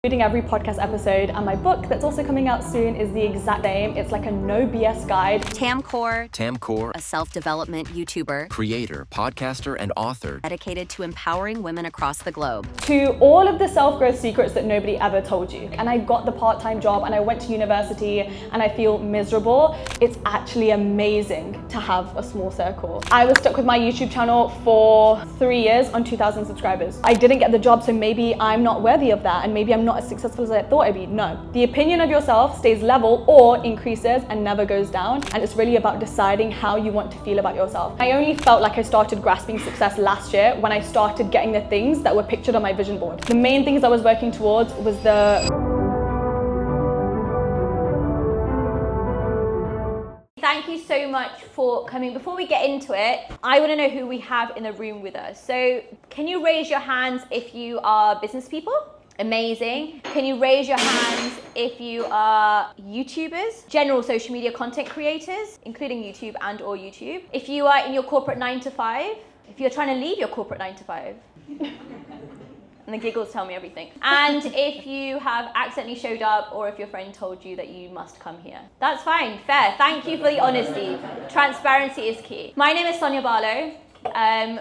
Reading every podcast episode, and my book that's also coming out soon is the exact same. It's like a no BS guide. Tam Kaur, a a self-development YouTuber, creator, podcaster, and author dedicated to empowering women across the globe. To all of the self-growth secrets that nobody ever told you. And I got the part-time job and I went to university and I feel miserable. It's actually amazing to have a small circle. I was stuck with my YouTube channel for 3 years on 2,000 subscribers. I didn't get the job, so maybe I'm not worthy of that and maybe I'm not as successful as I thought I'd be. No, the opinion of yourself stays level or increases and never goes down. And it's really about deciding how you want to feel about yourself. I only felt like I started grasping success last year when I started getting the things that were pictured on my vision board. The main things I was working towards was Thank you so much for coming. Before we get into it, I want to know who we have in the room with us. So can you raise your hands if you are business people? Amazing. Can you raise your hands if you are YouTubers, general social media content creators, including YouTube and or YouTube? If you are in your corporate 9 to 5, if you're trying to leave your corporate 9 to 5. And the giggles tell me everything. And if you have accidentally showed up or if your friend told you that you must come here. That's fine, fair. Thank you for the honesty. Transparency is key. My name is Sonia Barlow.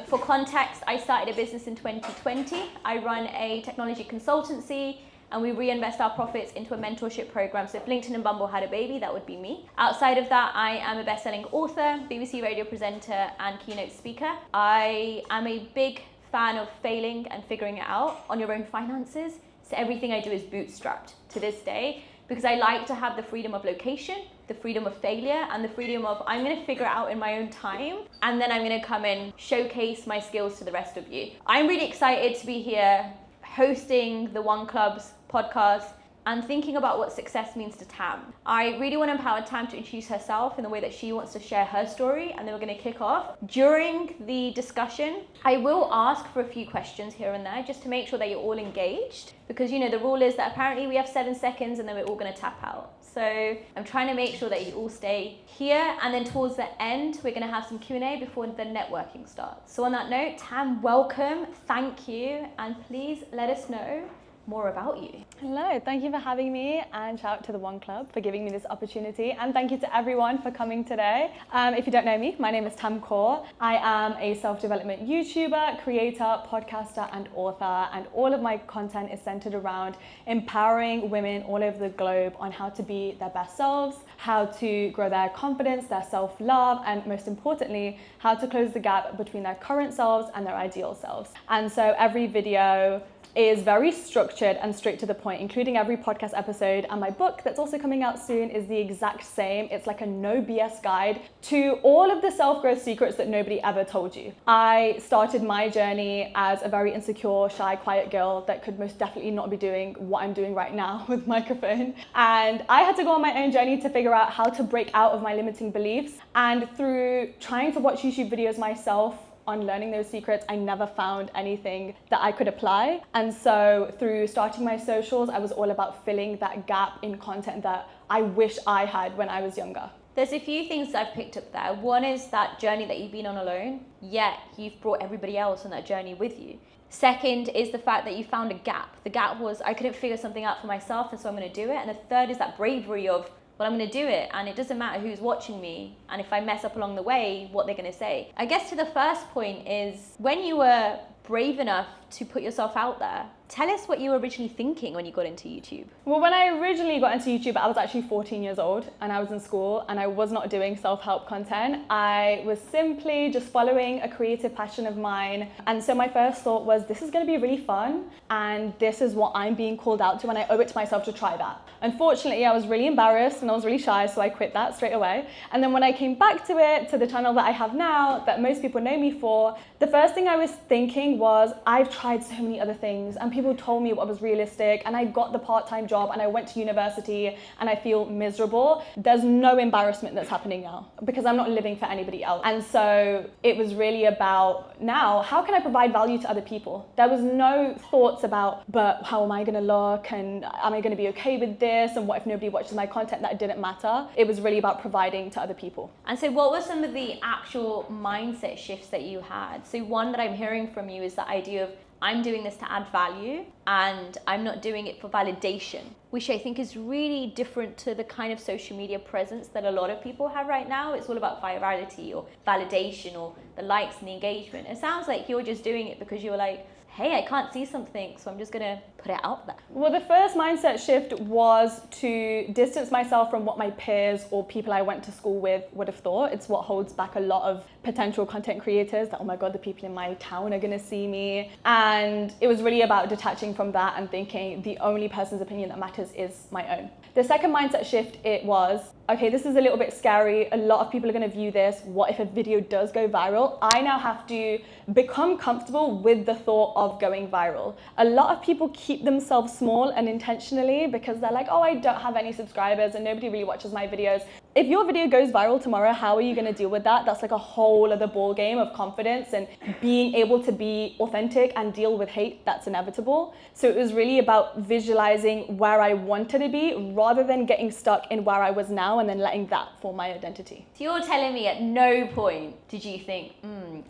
For context, I started a business in 2020. I run a technology consultancy and we reinvest our profits into a mentorship program. So if LinkedIn and Bumble had a baby, that would be me. Outside of that, I am a best-selling author, BBC radio presenter, and keynote speaker. I am a big fan of failing and figuring it out on your own finances. So everything I do is bootstrapped to this day because I like to have the freedom of location, the freedom of failure, and the freedom of I'm gonna figure it out in my own time, and then I'm gonna come and showcase my skills to the rest of you. I'm really excited to be here hosting the One Club's podcast and thinking about what success means to Tam. I really want to empower Tam to introduce herself in the way that she wants to share her story, and then we're going to kick off. During the discussion, I will ask for a few questions here and there just to make sure that you're all engaged, because you know the rule is that apparently we have 7 seconds and then we're all going to tap out. So I'm trying to make sure that you all stay here, and then towards the end we're going to have some Q&A before the networking starts. So on that note, Tam, welcome, thank you, and please let us know more about you. Hello, thank you for having me, and shout out to the One Club for giving me this opportunity, and thank you to everyone for coming today. If you don't know me, my name is Tam Kaur. I am a self-development YouTuber, creator, podcaster, and author, and all of my content is centered around empowering women all over the globe on how to be their best selves, how to grow their confidence, their self-love, and most importantly, how to close the gap between their current selves and their ideal selves. And so every video is very structured and straight to the point, including every podcast episode, and my book that's also coming out soon is the exact same. It's like a no BS guide to all of the self-growth secrets that nobody ever told you. I started my journey as a very insecure, shy, quiet girl that could most definitely not be doing what I'm doing right now with microphone. And I had to go on my own journey to figure out how to break out of my limiting beliefs. And through trying to watch YouTube videos myself, on learning those secrets, I never found anything that I could apply. And so through starting my socials, I was all about filling that gap in content that I wish I had when I was younger. There's a few things I've picked up there. One is that journey that you've been on alone, yet you've brought everybody else on that journey with you. Second is the fact that you found a gap. The gap was I couldn't figure something out for myself, and so I'm gonna do it. And the third is that bravery of, well, I'm gonna do it, and it doesn't matter who's watching me, and if I mess up along the way, what they're gonna say. I guess to the first point is, when you were brave enough to put yourself out there, tell us what you were originally thinking when you got into YouTube. Well, when I originally got into YouTube, I was actually 14 years old and I was in school and I was not doing self-help content. I was simply just following a creative passion of mine. And so my first thought was, this is gonna be really fun and this is what I'm being called out to, and I owe it to myself to try that. Unfortunately, I was really embarrassed and I was really shy, so I quit that straight away. And then when I came back to it, to the channel that I have now, that most people know me for, the first thing I was thinking was, I've tried so many other things and people told me what was realistic, and I got the part-time job and I went to university and I feel miserable. There's no embarrassment that's happening now because I'm not living for anybody else. And so it was really about, now, how can I provide value to other people? There was no thoughts about, but how am I gonna look, and am I gonna be okay with this, and what if nobody watches my content? That didn't matter. It was really about providing to other people. And so what were some of the actual mindset shifts that you had? So one that I'm hearing from you is the idea of, I'm doing this to add value and I'm not doing it for validation, which I think is really different to the kind of social media presence that a lot of people have right now. It's all about virality or validation or the likes and the engagement. It sounds like you're just doing it because you were like, hey, I can't see something, so I'm just gonna put it out there. Well, the first mindset shift was to distance myself from what my peers or people I went to school with would have thought. It's what holds back a lot of potential content creators, that, oh my God, the people in my town are gonna see me. And it was really about detaching from that and thinking the only person's opinion that matters is my own. The second mindset shift, it was, okay, this is a little bit scary. A lot of people are gonna view this. What if a video does go viral? I now have to become comfortable with the thought of going viral. A lot of people keep themselves small unintentionally because they're like, oh, I don't have any subscribers and nobody really watches my videos. If your video goes viral tomorrow, how are you gonna deal with that? That's like a whole other ball game of confidence and being able to be authentic and deal with hate that's inevitable. So it was really about visualizing where I wanted to be rather than getting stuck in where I was now and then letting that form my identity. So you're telling me at no point did you think,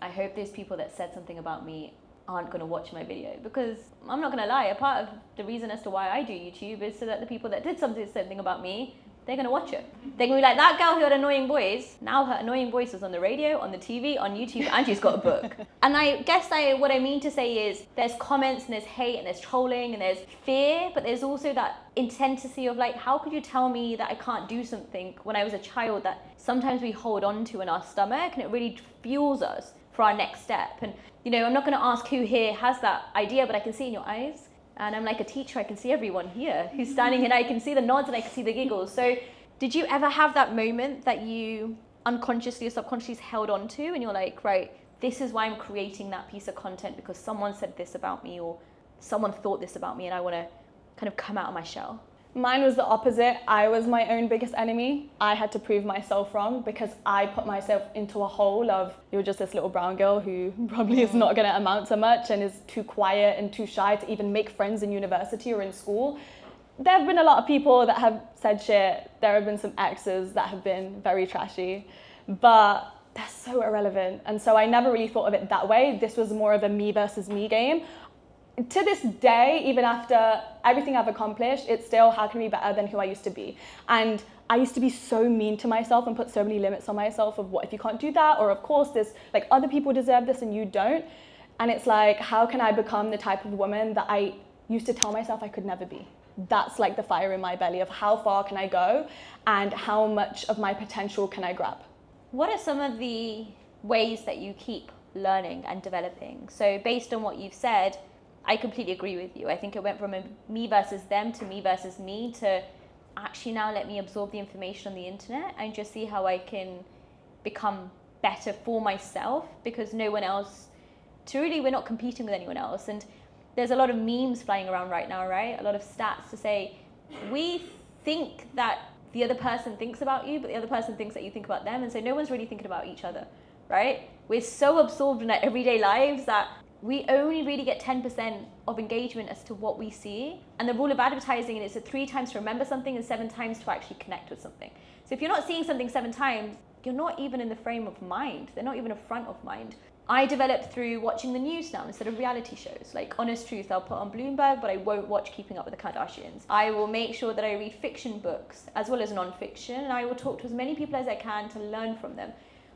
I hope those people that said something about me aren't going to watch my video? Because I'm not going to lie, a part of the reason as to why I do YouTube is so that the people that did something about me, they're going to watch it. They're going to be like, that girl who had annoying voice, now her annoying voice is on the radio, on the TV, on YouTube, and she's got a book. And I guess what I mean to say is there's comments and there's hate and there's trolling and there's fear, but there's also that intensity of like, how could you tell me that I can't do something when I was a child that sometimes we hold on to in our stomach and it really fuels us for our next step. And you know, I'm not going to ask who here has that idea, but I can see in your eyes. And I'm like a teacher, I can see everyone here who's standing and I can see the nods and I can see the giggles. So did you ever have that moment that you unconsciously or subconsciously held on to and you're like, right, this is why I'm creating that piece of content because someone said this about me or someone thought this about me and I want to kind of come out of my shell? Mine was the opposite. I was my own biggest enemy. I had to prove myself wrong because I put myself into a hole of, you're just this little brown girl who probably is not going to amount to much and is too quiet and too shy to even make friends in university or in school. There have been a lot of people that have said shit. There have been some exes that have been very trashy, but they're so irrelevant. And so I never really thought of it that way. This was more of a me versus me game. To this day, even after everything I've accomplished, it's still how can I be better than who I used to be. And I used to be so mean to myself and put so many limits on myself of what if you can't do that, or of course this, like other people deserve this and you don't. And it's like, how can I become the type of woman that I used to tell myself I could never be? That's like the fire in my belly of how far can I go and how much of my potential can I grab. What are some of the ways that you keep learning and developing? So based on what you've said, I completely agree with you. I think it went from a me versus them to me versus me to actually now let me absorb the information on the internet and just see how I can become better for myself because no one else, truly we're not competing with anyone else. And there's a lot of memes flying around right now, right? A lot of stats to say, we think that the other person thinks about you, but the other person thinks that you think about them. And so no one's really thinking about each other, right? We're so absorbed in our everyday lives that we only really get 10% of engagement as to what we see. And the rule of advertising is 3 times to remember something and 7 times to actually connect with something. So if you're not seeing something 7 times, you're not even in the frame of mind. They're not even a front of mind. I developed through watching the news now instead of reality shows. Like Honest Truth, I'll put on Bloomberg, but I won't watch Keeping Up with the Kardashians. I will make sure that I read fiction books as well as non-fiction, and I will talk to as many people as I can to learn from them.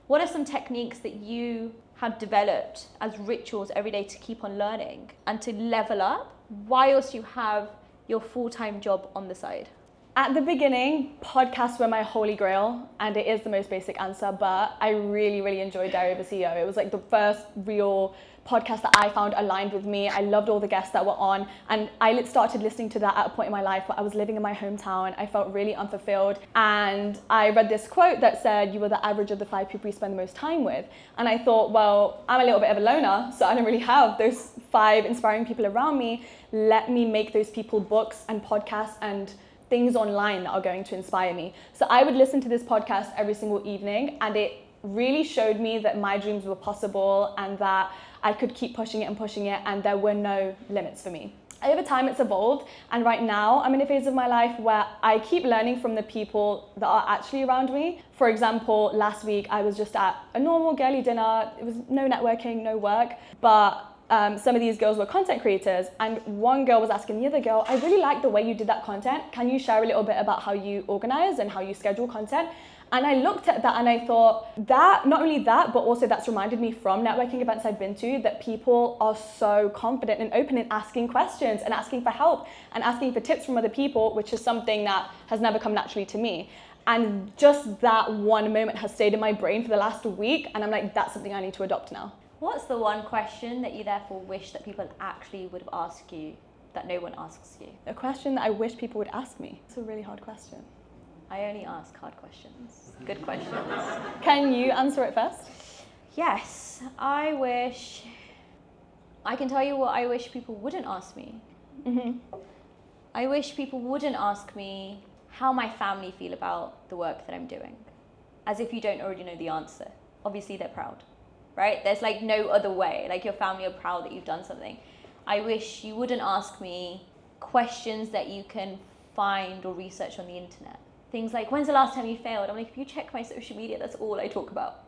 What are some techniques that you have developed as rituals every day to keep on learning and to level up whilst you have your full-time job on the side? At the beginning, podcasts were my holy grail, and it is the most basic answer, but I really, really enjoyed Diary of a CEO. It was like the first real podcast that I found aligned with me. I loved all the guests that were on, and I started listening to that at a point in my life where I was living in my hometown. I felt really unfulfilled, and I read this quote that said, you were the average of the 5 people you spend the most time with. And I thought, well, I'm a little bit of a loner, so I don't really have those 5 inspiring people around me. Let me make those people books and podcasts and things online that are going to inspire me. So I would listen to this podcast every single evening, and it really showed me that my dreams were possible and that I could keep pushing it, and there were no limits for me. Over time, it's evolved, and right now I'm in a phase of my life where I keep learning from the people that are actually around me. For example, last week I was just at a normal girly dinner. It was no networking, no work, but some of these girls were content creators, and one girl was asking the other girl, I really like the way you did that content. Can you share a little bit about how you organize and how you schedule content? And I looked at that and I thought that, not only that, but also that's reminded me from networking events I've been to, that people are so confident and open in asking questions and asking for help and asking for tips from other people, which is something that has never come naturally to me. And just that one moment has stayed in my brain for the last week, and I'm like, that's something I need to adopt now. What's the one question that you therefore wish that people actually would have asked you that no one asks you? A question that I wish people would ask me. It's a really hard question. I only ask hard questions. Good questions. Can you answer it first? Yes, I can tell you what I wish people wouldn't ask me. I wish people wouldn't ask me how my family feel about the work that I'm doing. As if you don't already know the answer. Obviously they're proud, right? There's like no other way. Like your family are proud that you've done something. I wish you wouldn't ask me questions that you can find or research on the internet. Things like, when's the last time you failed? I'm like, if you check my social media, that's all I talk about.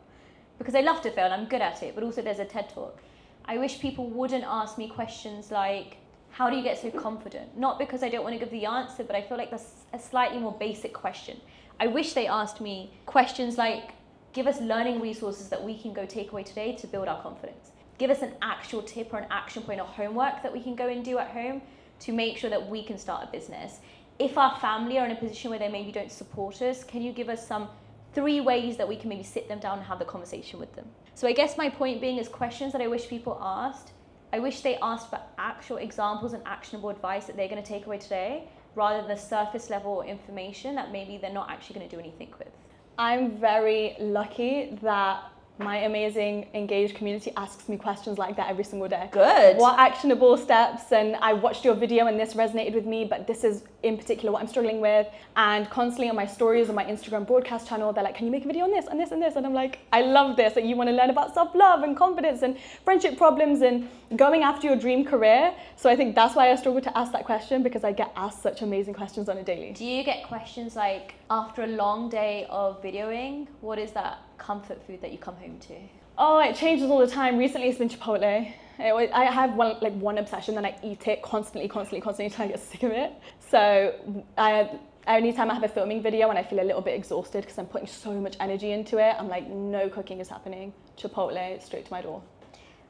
Because I love to fail, I'm good at it, but also there's a TED Talk. I wish people wouldn't ask me questions like, how do you get so confident? Not because I don't want to give the answer, but I feel like that's a slightly more basic question. I wish they asked me questions like, give us learning resources that we can go take away today to build our confidence. Give us an actual tip or an action point or homework that we can go and do at home to make sure that we can start a business. If our family are in a position where they maybe don't support us, can you give us some 3 ways that we can maybe sit them down and have the conversation with them? So I guess my point being is questions that I wish people asked. I wish they asked for actual examples and actionable advice that they're going to take away today, rather than the surface level information that maybe they're not actually going to do anything with. I'm very lucky that my amazing engaged community asks me questions like that every single day. Good. What actionable steps? And I watched your video and this resonated with me, but this is in particular what I'm struggling with. And constantly on my stories on my Instagram broadcast channel, they're like, can you make a video on this and this and this? And I'm like, I love this, that you want to learn about self-love and confidence and friendship problems and going after your dream career. So I think that's why I struggle to ask that question, because I get asked such amazing questions on a daily. Do you get questions like, after a long day of videoing, what is that comfort food that you come home to? Oh, it changes all the time. Recently it's been Chipotle. I have one obsession, then I eat it constantly until I get sick of it. So anytime I have a filming video and I feel a little bit exhausted because I'm putting so much energy into it, I'm like, no cooking is happening. Chipotle, straight to my door.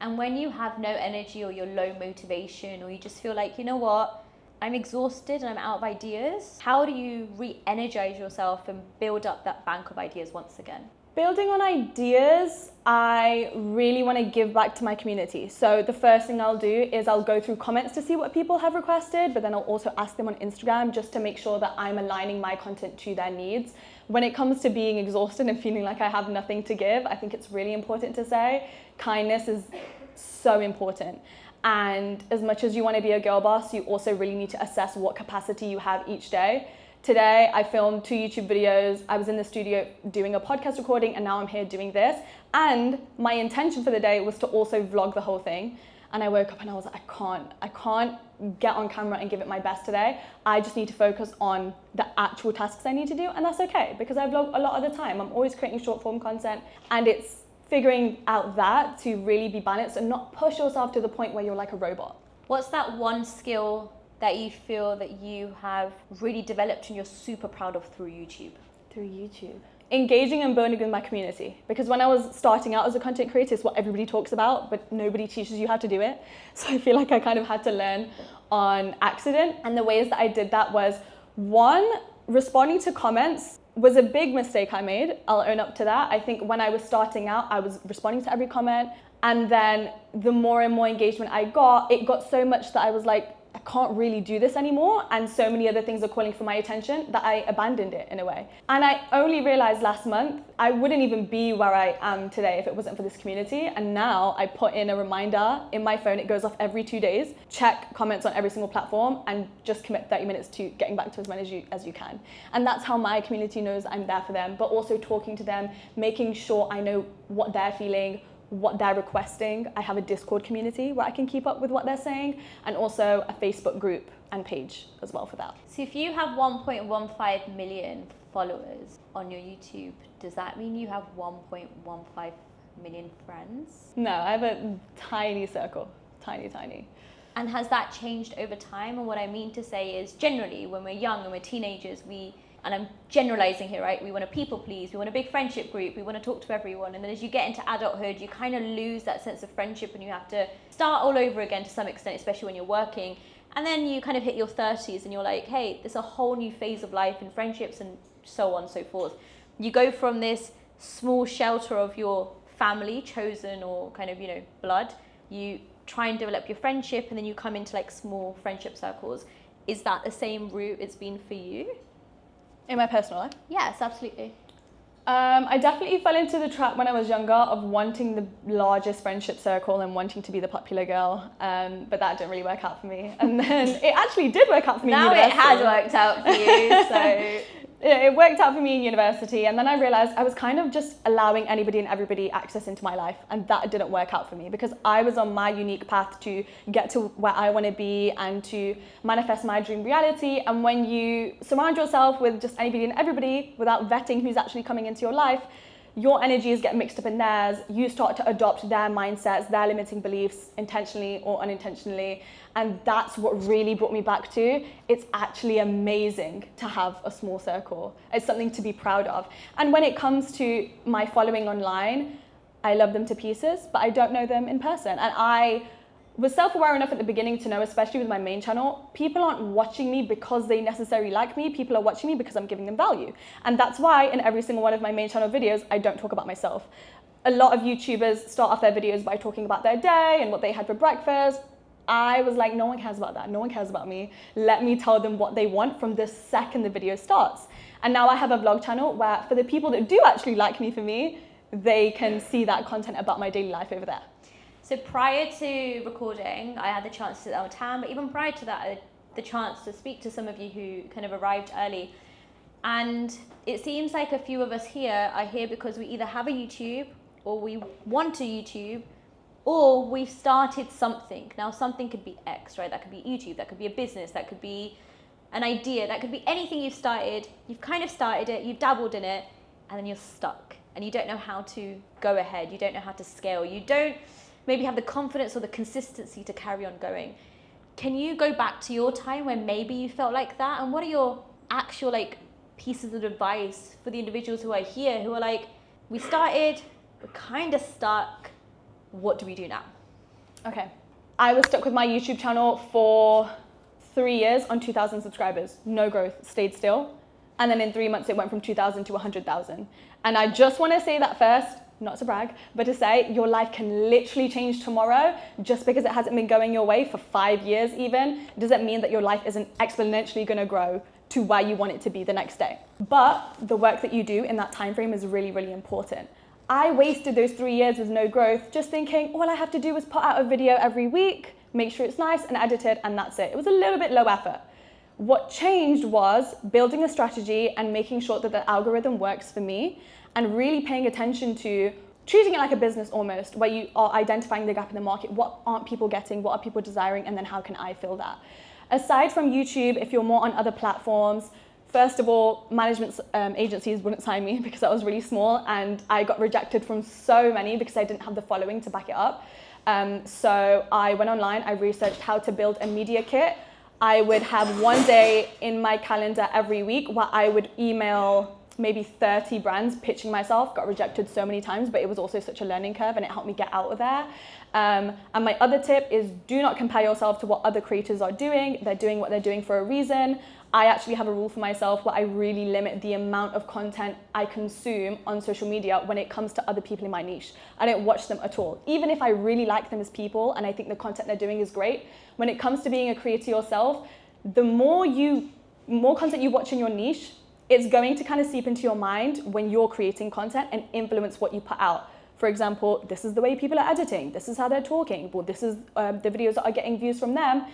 And when you have no energy or you're low motivation, or you just feel like, you know what, I'm exhausted and I'm out of ideas, how do you re-energize yourself and build up that bank of ideas once again? Building on ideas, I really want to give back to my community. So the first thing I'll do is I'll go through comments to see what people have requested, but then I'll also ask them on Instagram just to make sure that I'm aligning my content to their needs. When it comes to being exhausted and feeling like I have nothing to give, I think it's really important to say kindness is so important. And as much as you want to be a girl boss, you also really need to assess what capacity you have each day. Today, I filmed 2 YouTube videos. I was in the studio doing a podcast recording, and now I'm here doing this. And my intention for the day was to also vlog the whole thing. And I woke up and I was like, I can't get on camera and give it my best today. I just need to focus on the actual tasks I need to do. And that's okay, because I vlog a lot of the time. I'm always creating short form content, and it's figuring out that to really be balanced and not push yourself to the point where you're like a robot. What's that one skill that you feel that you have really developed and you're super proud of through YouTube? Through YouTube. Engaging and bonding with my community. Because when I was starting out as a content creator, it's what everybody talks about, but nobody teaches you how to do it. So I feel like I kind of had to learn on accident. And the ways that I did that was, 1, responding to comments was a big mistake I made. I'll own up to that. I think when I was starting out, I was responding to every comment. And then the more and more engagement I got, it got so much that I was like, I can't really do this anymore, and so many other things are calling for my attention that I abandoned it in a way. And I only realized last month I wouldn't even be where I am today if it wasn't for this community. And now I put in a reminder in my phone, it goes off every 2 days, check comments on every single platform and just commit 30 minutes to getting back to as many as you can. And that's how my community knows I'm there for them, but also talking to them, making sure I know what they're feeling, what they're requesting. I have a Discord community where I can keep up with what they're saying, and also a Facebook group and page as well for that. So if you have 1.15 million followers on your YouTube, does that mean you have 1.15 million friends? No, I have a tiny circle. tiny. And has that changed over time? And what I mean to say is, generally, when we're young and we're teenagers, and I'm generalizing here, right? We want to people please, we want a big friendship group, we want to talk to everyone. And then as you get into adulthood, you kind of lose that sense of friendship and you have to start all over again to some extent, especially when you're working. And then you kind of hit your 30s and you're like, hey, there's a whole new phase of life and friendships and so on and so forth. You go from this small shelter of your family, chosen or kind of, blood, you try and develop your friendship, and then you come into like small friendship circles. Is that the same route it's been for you? In my personal life? Yes, absolutely. I definitely fell into the trap when I was younger of wanting the largest friendship circle and wanting to be the popular girl, but that didn't really work out for me. And then it actually did work out for me. Now in university. it has worked out for you, so... It worked out for me in university, and then I realized I was kind of just allowing anybody and everybody access into my life, and that didn't work out for me because I was on my unique path to get to where I want to be and to manifest my dream reality. And when you surround yourself with just anybody and everybody without vetting who's actually coming into your life, your energies get mixed up in theirs. You start to adopt their mindsets, their limiting beliefs, intentionally or unintentionally. And that's what really brought me back to, it's actually amazing to have a small circle. It's something to be proud of. And when it comes to my following online, I love them to pieces, but I don't know them in person. And I was self-aware enough at the beginning to know, especially with my main channel, people aren't watching me because they necessarily like me. People are watching me because I'm giving them value. And that's why in every single one of my main channel videos, I don't talk about myself. A lot of YouTubers start off their videos by talking about their day and what they had for breakfast. I was like, no one cares about that. No one cares about me. Let me tell them what they want from the second the video starts. And now I have a vlog channel where for the people that do actually like me for me, they can see that content about my daily life over there. So prior to recording, I had the chance to sit down with Tam, but even prior to that, I had the chance to speak to some of you who kind of arrived early. And it seems like a few of us here are here because we either have a YouTube or we want a YouTube or we've started something. Now something could be X, right? That could be YouTube, that could be a business, that could be an idea, that could be anything you've started. You've kind of started it, you've dabbled in it, and then you're stuck. And you don't know how to go ahead, you don't know how to scale, you don't maybe have the confidence or the consistency to carry on going. Can you go back to your time where maybe you felt like that? And what are your actual pieces of advice for the individuals who are here who are like, we started, we're kind of stuck, what do we do now? Okay, I was stuck with my YouTube channel for 3 years on 2,000 subscribers, no growth, stayed still. And then in 3 months, it went from 2,000 to 100,000. And I just want to say that first, not to brag, but to say your life can literally change tomorrow. Just because it hasn't been going your way for 5 years even, doesn't mean that your life isn't exponentially going to grow to where you want it to be the next day. But the work that you do in that time frame is really, really important. I wasted those 3 years with no growth just thinking all I have to do is put out a video every week, make sure it's nice and edited, and that's it. It was a little bit low effort. What changed was building a strategy and making sure that the algorithm works for me, and really paying attention to treating it like a business almost, where you are identifying the gap in the market. What aren't people getting? What are people desiring? And then how can I fill that? Aside from YouTube, if you're more on other platforms, first of all, management agencies wouldn't sign me because I was really small, and I got rejected from so many because I didn't have the following to back it up. So I went online, I researched how to build a media kit. I would have one day in my calendar every week where I would email maybe 30 brands pitching myself. Got rejected so many times, but it was also such a learning curve and it helped me get out of there. And my other tip is do not compare yourself to what other creators are doing. They're doing what they're doing for a reason. I actually have a rule for myself where I really limit the amount of content I consume on social media when it comes to other people in my niche. I don't watch them at all. Even if I really like them as people and I think the content they're doing is great, when it comes to being a creator yourself, the more content you watch in your niche, it's going to kind of seep into your mind when you're creating content and influence what you put out. For example, this is the way people are editing. This is how they're talking. Well, this is the videos that are getting views from them.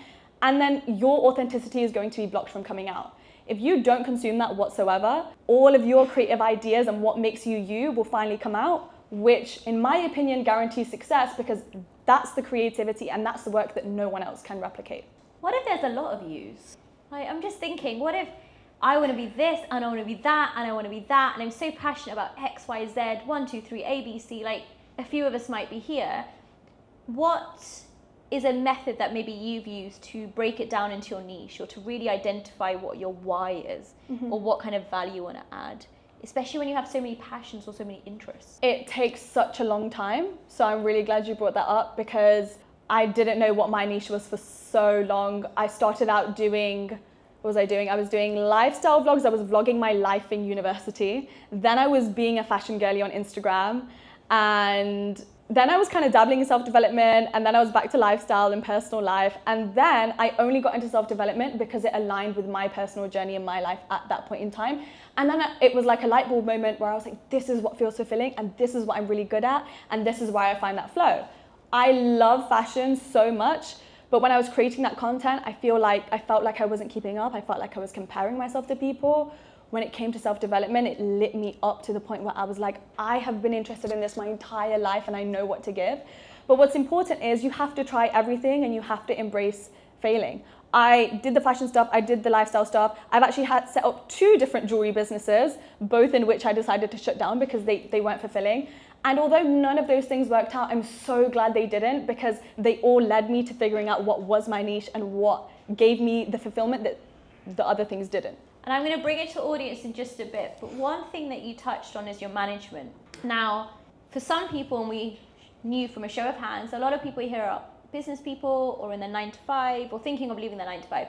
And then your authenticity is going to be blocked from coming out. If you don't consume that whatsoever, all of your creative ideas and what makes you you will finally come out, which in my opinion guarantees success because that's the creativity and that's the work that no one else can replicate. What if there's a lot of yous? I'm just thinking, what if I want to be this and I want to be that and I want to be that and I'm so passionate about X, Y, Z, 1, 2, 3, A, B, C, like a few of us might be here. What is a method that maybe you've used to break it down into your niche, or to really identify what your why is, or what kind of value you want to add, especially when you have so many passions or so many interests? It takes such a long time. So I'm really glad you brought that up, because I didn't know what my niche was for so long. I started out doing, what was I doing? I was doing lifestyle vlogs. I was vlogging my life in university. Then I was being a fashion girly on Instagram. And then I was kind of dabbling in self-development, and then I was back to lifestyle and personal life. And then I only got into self-development because it aligned with my personal journey in my life at that point in time. And then it was like a light bulb moment where I was like, this is what feels fulfilling, and this is what I'm really good at, and this is why I find that flow. I love fashion so much, but when I was creating that content, I felt like I wasn't keeping up. I felt like I was comparing myself to people. When it came to self-development, it lit me up to the point where I was like, I have been interested in this my entire life, and I know what to give. But what's important is you have to try everything, and you have to embrace failing. I did the fashion stuff, I did the lifestyle stuff. I've actually had set up 2 different jewelry businesses, both in which I decided to shut down because they weren't fulfilling. And although none of those things worked out, I'm so glad they didn't, because they all led me to figuring out what was my niche and what gave me the fulfillment that the other things didn't. And I'm going to bring it to audience in just a bit, but one thing that you touched on is your management. Now, for some people, and we knew from a show of hands, a lot of people here are business people or in their 9 to 5 or thinking of leaving their 9 to 5.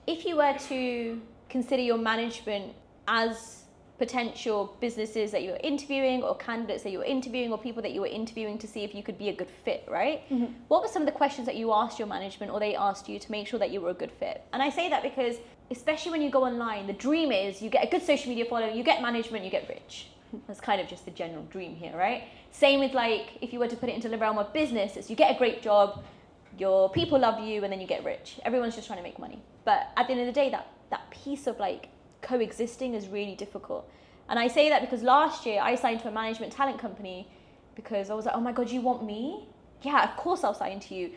If you were to consider your management as potential businesses that you're interviewing, or candidates that you're interviewing, or people that you were interviewing to see if you could be a good fit, right? What were some of the questions that you asked your management, or they asked you, to make sure that you were a good fit? And I say that because, especially when you go online, the dream is you get a good social media following, you get management, you get rich. That's kind of just the general dream here, right? Same with, like, if you were to put it into the realm of business, it's you get a great job, your people love you, and then you get rich. Everyone's just trying to make money. But at the end of the day, that piece of like coexisting is really difficult. And I say that because last year I signed to a management talent company because I was like, oh my God, you want me? Yeah, of course I'll sign to you.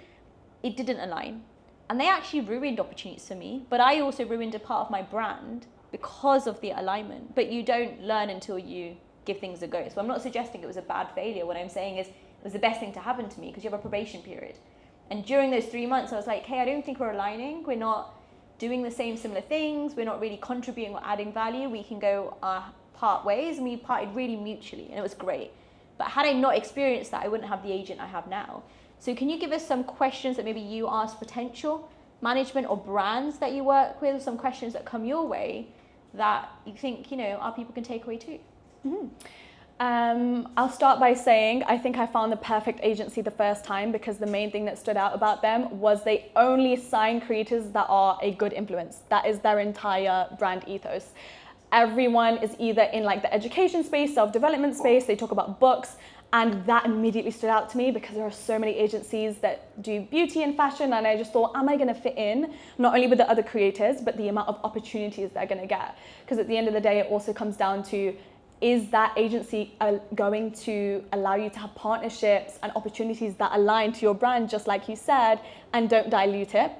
It didn't align. And they actually ruined opportunities for me, but I also ruined a part of my brand because of the alignment. But you don't learn until you give things a go. So I'm not suggesting it was a bad failure. What I'm saying is it was the best thing to happen to me, because you have a probation period. And during those 3 months, I was like, hey, I don't think we're aligning. We're not doing the same similar things. We're not really contributing or adding value. We can go part ways. And we parted really mutually, and it was great. But had I not experienced that, I wouldn't have the agent I have now. So can you give us some questions that maybe you ask potential management or brands that you work with, some questions that come your way that you think, our people can take away too? I'll start by saying I think I found the perfect agency the first time, because the main thing that stood out about them was they only sign creators that are a good influence. That is their entire brand ethos. Everyone is either in like the education space, self-development space, they talk about books, and that immediately stood out to me because there are so many agencies that do beauty and fashion, and I just thought, am I going to fit in not only with the other creators, but the amount of opportunities they're going to get? Because at the end of the day, it also comes down to, is that agency going to allow you to have partnerships and opportunities that align to your brand, just like you said, and don't dilute it,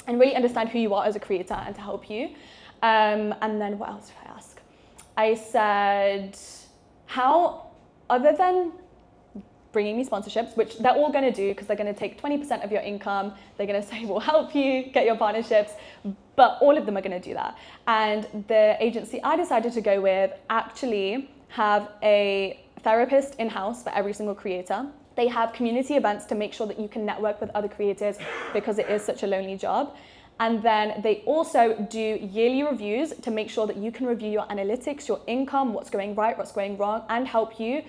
and really understand who you are as a creator and to help you. And then what else did I ask? I said, how, other than bringing me sponsorships, which they're all going to do because they're going to take 20% of your income, they're going to say, we'll help you get your partnerships, but all of them are going to do that. And the agency I decided to go with actually have a therapist in-house for every single creator. They have community events to make sure that you can network with other creators, because it is such a lonely job. And then they also do yearly reviews to make sure that you can review your analytics, your income, what's going right, what's going wrong, and help you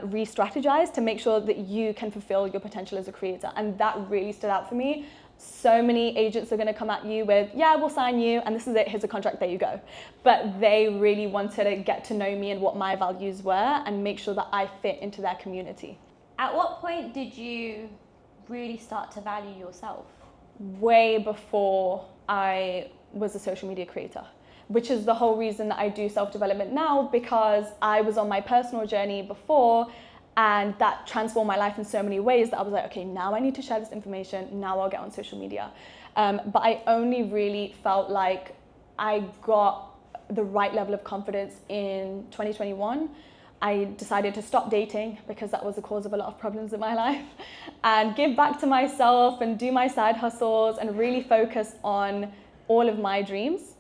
re-strategize to make sure that you can fulfill your potential as a creator. And that really stood out for me. So many agents are going to come at you with, yeah, we'll sign you, and this is it, here's a contract, there you go. But they really wanted to get to know me and what my values were and make sure that I fit into their community. At what point did you really start to value yourself? Way before I was a social media creator, which is the whole reason that I do self-development now, because I was on my personal journey before, and that transformed my life in so many ways that I was like, okay, now I need to share this information, now I'll get on social media. But I only really felt like I got the right level of confidence in 2021. I decided to stop dating because that was the cause of a lot of problems in my life, and give back to myself and do my side hustles and really focus on all of my dreams.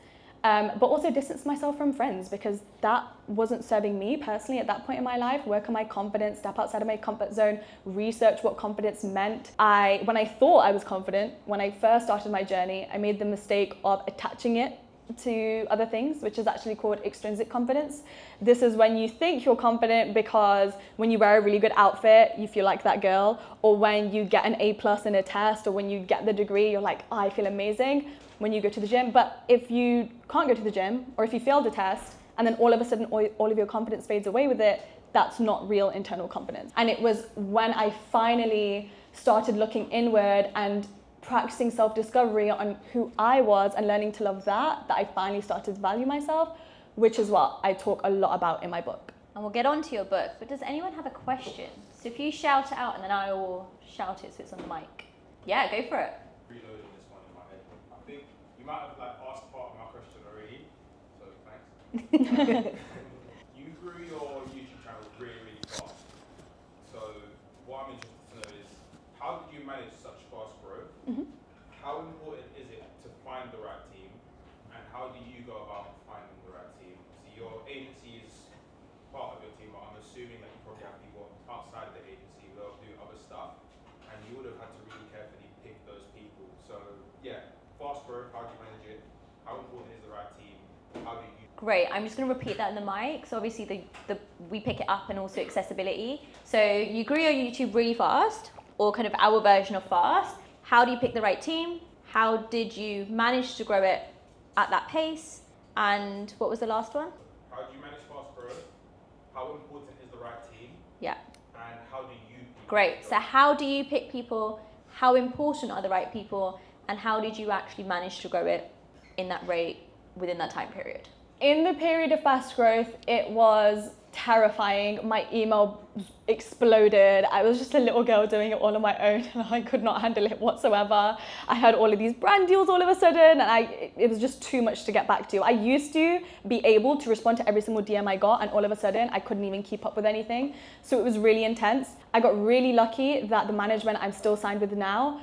But also distance myself from friends because that wasn't serving me personally at that point in my life. Work on my confidence, step outside of my comfort zone, research what confidence meant. When I thought I was confident, when I first started my journey, I made the mistake of attaching it to other things, which is actually called extrinsic confidence. This is when you think you're confident because when you wear a really good outfit, you feel like that girl, or when you get an A+ in a test, or when you get the degree, you're like, oh, I feel amazing when you go to the gym. But if you can't go to the gym, or if you fail the test, and then all of a sudden all of your confidence fades away with it, that's not real internal confidence. And it was when I finally started looking inward and practicing self-discovery on who I was and learning to love that I finally started to value myself, which is what I talk a lot about in my book. And we'll get on to your book, but does anyone have a question? So if you shout it out and then I will shout it so it's on the mic. Yeah, go for it. Reloading this one in my head. I think you might have asked part of my question already, so thanks. You grew your YouTube channel really fast. So what I'm interested to know is, how did you manage such fast growth? How important is it to find the right team, and how do you go about finding the right team? So your agency is part of your team, but I'm assuming that you probably have people outside of the agency who will do other stuff, and you would have had to really carefully pick those people. So yeah, fast growth, how do you manage it? How important is the right team? How do you? Great, I'm just going to repeat that in the mic. So obviously we pick it up, and also accessibility. So you grew your YouTube really fast, or kind of our version of fast. How do you pick the right team? How did you manage to grow it at that pace? And what was the last one? How do you manage fast growth? How important is the right team? Yeah. And how do you pick Great. people? So how do you pick people? How important are the right people? And how did you actually manage to grow it in that rate within that time period? In the period of fast growth, it was terrifying. My email exploded. I was just a little girl doing it all on my own, and I could not handle it whatsoever. I had all of these brand deals all of a sudden, and it was just too much to get back to. I used to be able to respond to every single DM I got, and all of a sudden I couldn't even keep up with anything. So it was really intense. I got really lucky that the management I'm still signed with now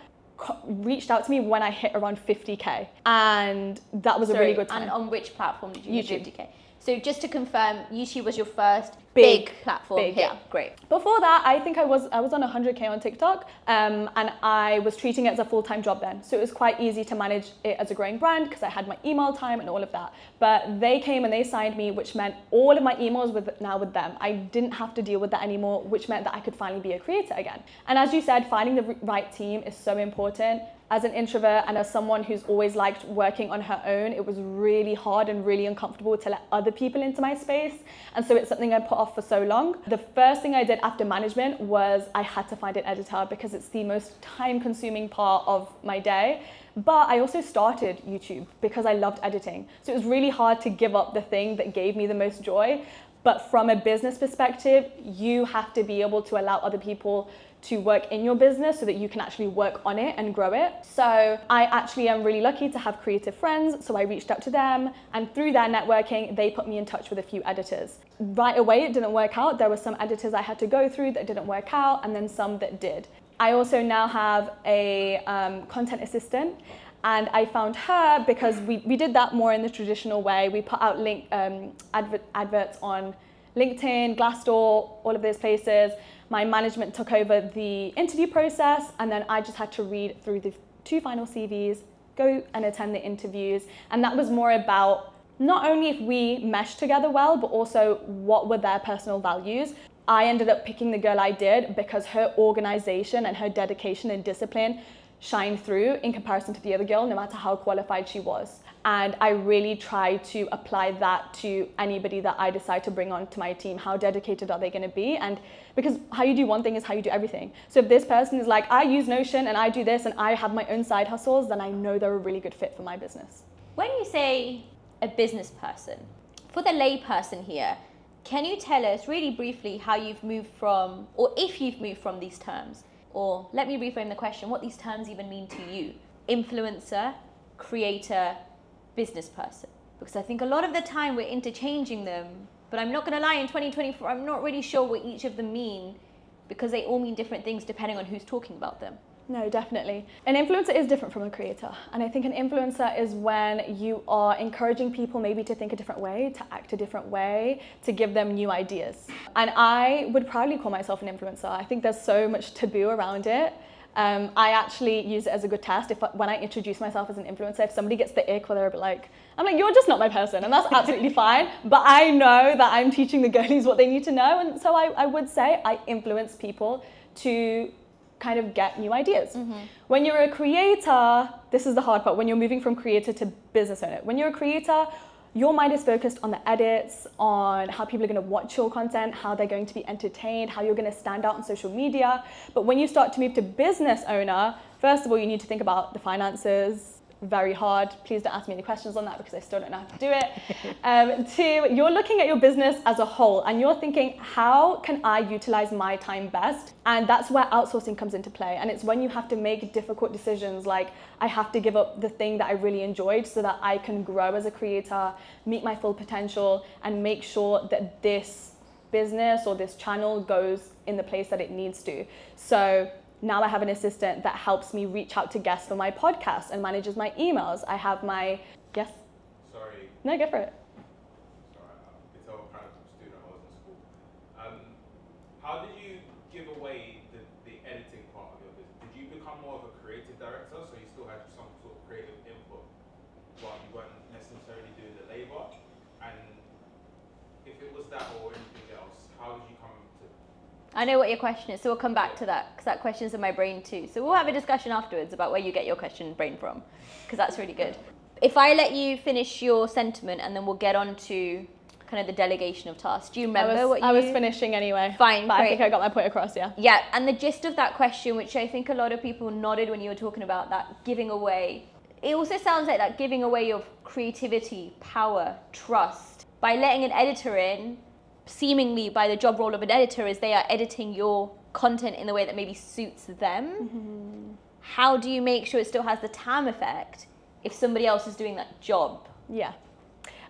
reached out to me when I hit around 50k, and that was a really good time. And on which platform did you YouTube. hit 50k? So just to confirm, YouTube was your first big platform big, hit. yeah. Great. Before that, I think I was on 100k on TikTok, and I was treating it as a full-time job then. So it was quite easy to manage it as a growing brand because I had my email time and all of that. But they came and they signed me, which meant all of my emails were now with them. I didn't have to deal with that anymore, which meant that I could finally be a creator again. And as you said, finding the right team is so important. As an introvert and as someone who's always liked working on her own, it was really hard and really uncomfortable to let other people into my space. And so it's something I put off for so long. The first thing I did after management was I had to find an editor because it's the most time-consuming part of my day. But I also started YouTube because I loved editing. So it was really hard to give up the thing that gave me the most joy. But from a business perspective, you have to be able to allow other people to work in your business so that you can actually work on it and grow it. So I actually am really lucky to have creative friends. So I reached out to them, and through their networking, they put me in touch with a few editors. Right away, it didn't work out. There were some editors I had to go through that didn't work out, and then some that did. I also now have a content assistant, and I found her because we did that more in the traditional way. We put out adverts on LinkedIn, Glassdoor, all of those places. My management took over the interview process, and then I just had to read through the 2 final CVs, go and attend the interviews. And that was more about not only if we meshed together well, but also what were their personal values. I ended up picking the girl I did because her organization and her dedication and discipline shined through in comparison to the other girl, no matter how qualified she was. And I really try to apply that to anybody that I decide to bring onto my team. How dedicated are they going to be? And because how you do one thing is how you do everything. So if this person is like, I use Notion and I do this and I have my own side hustles, then I know they're a really good fit for my business. When you say a business person, for the lay person here, can you tell us really briefly how you've moved from, or if you've moved from these terms? Or let me reframe the question, what these terms even mean to you? Influencer, creator, business person. Because I think a lot of the time we're interchanging them, But I'm not going to lie, in 2024, I'm not really sure what each of them mean, because they all mean different things depending on who's talking about them. No, definitely. An influencer is different from a creator. And I think an influencer is when you are encouraging people maybe to think a different way, to act a different way, to give them new ideas. And I would proudly call myself an influencer. I think there's so much taboo around it. I actually use it as a good test. When I introduce myself as an influencer, if somebody gets the ick where they're like, I'm like, you're just not my person, and that's absolutely fine. But I know that I'm teaching the girlies what they need to know. And so I would say I influence people to kind of get new ideas. When you're a creator, this is the hard part, when you're moving from creator to business owner. When you're a creator, your mind is focused on the edits, on how people are going to watch your content, how they're going to be entertained, how you're going to stand out on social media. But when you start to move to business owner, first of all, you need to think about the finances. Very hard. Please don't ask me any questions on that because I still don't know how to do it. Two, you're looking at your business as a whole and you're thinking, how can I utilize my time best? And that's where outsourcing comes into play. And it's when you have to make difficult decisions, like I have to give up the thing that I really enjoyed so that I can grow as a creator, meet my full potential, and make sure that this business or this channel goes in the place that it needs to. So now I have an assistant that helps me reach out to guests for my podcast and manages my emails. I have my, yes? Sorry. No, go for it. Sorry, it's all kind of student. I was in school. How did you give away the editing part of your business? Did you become more of a creative director, so you still had some sort of creative input, while you weren't necessarily doing the labor? And if it was that or anything else, how did you come to? I know what your question is, so we'll come back to that, because that question's in my brain too. So we'll have a discussion afterwards about where you get your question brain from, because that's really good. If I let you finish your sentiment and then we'll get on to kind of the delegation of tasks. Do you remember what you... I was finishing anyway. Fine, but great. I think I got my point across, yeah. Yeah, and the gist of that question, which I think a lot of people nodded when you were talking about that giving away, it also sounds like that giving away of creativity, power, trust. By letting an editor in, seemingly by the job role of an editor, is they are editing your content in the way that maybe suits them. How do you make sure it still has the Tam effect if somebody else is doing that job? Yeah.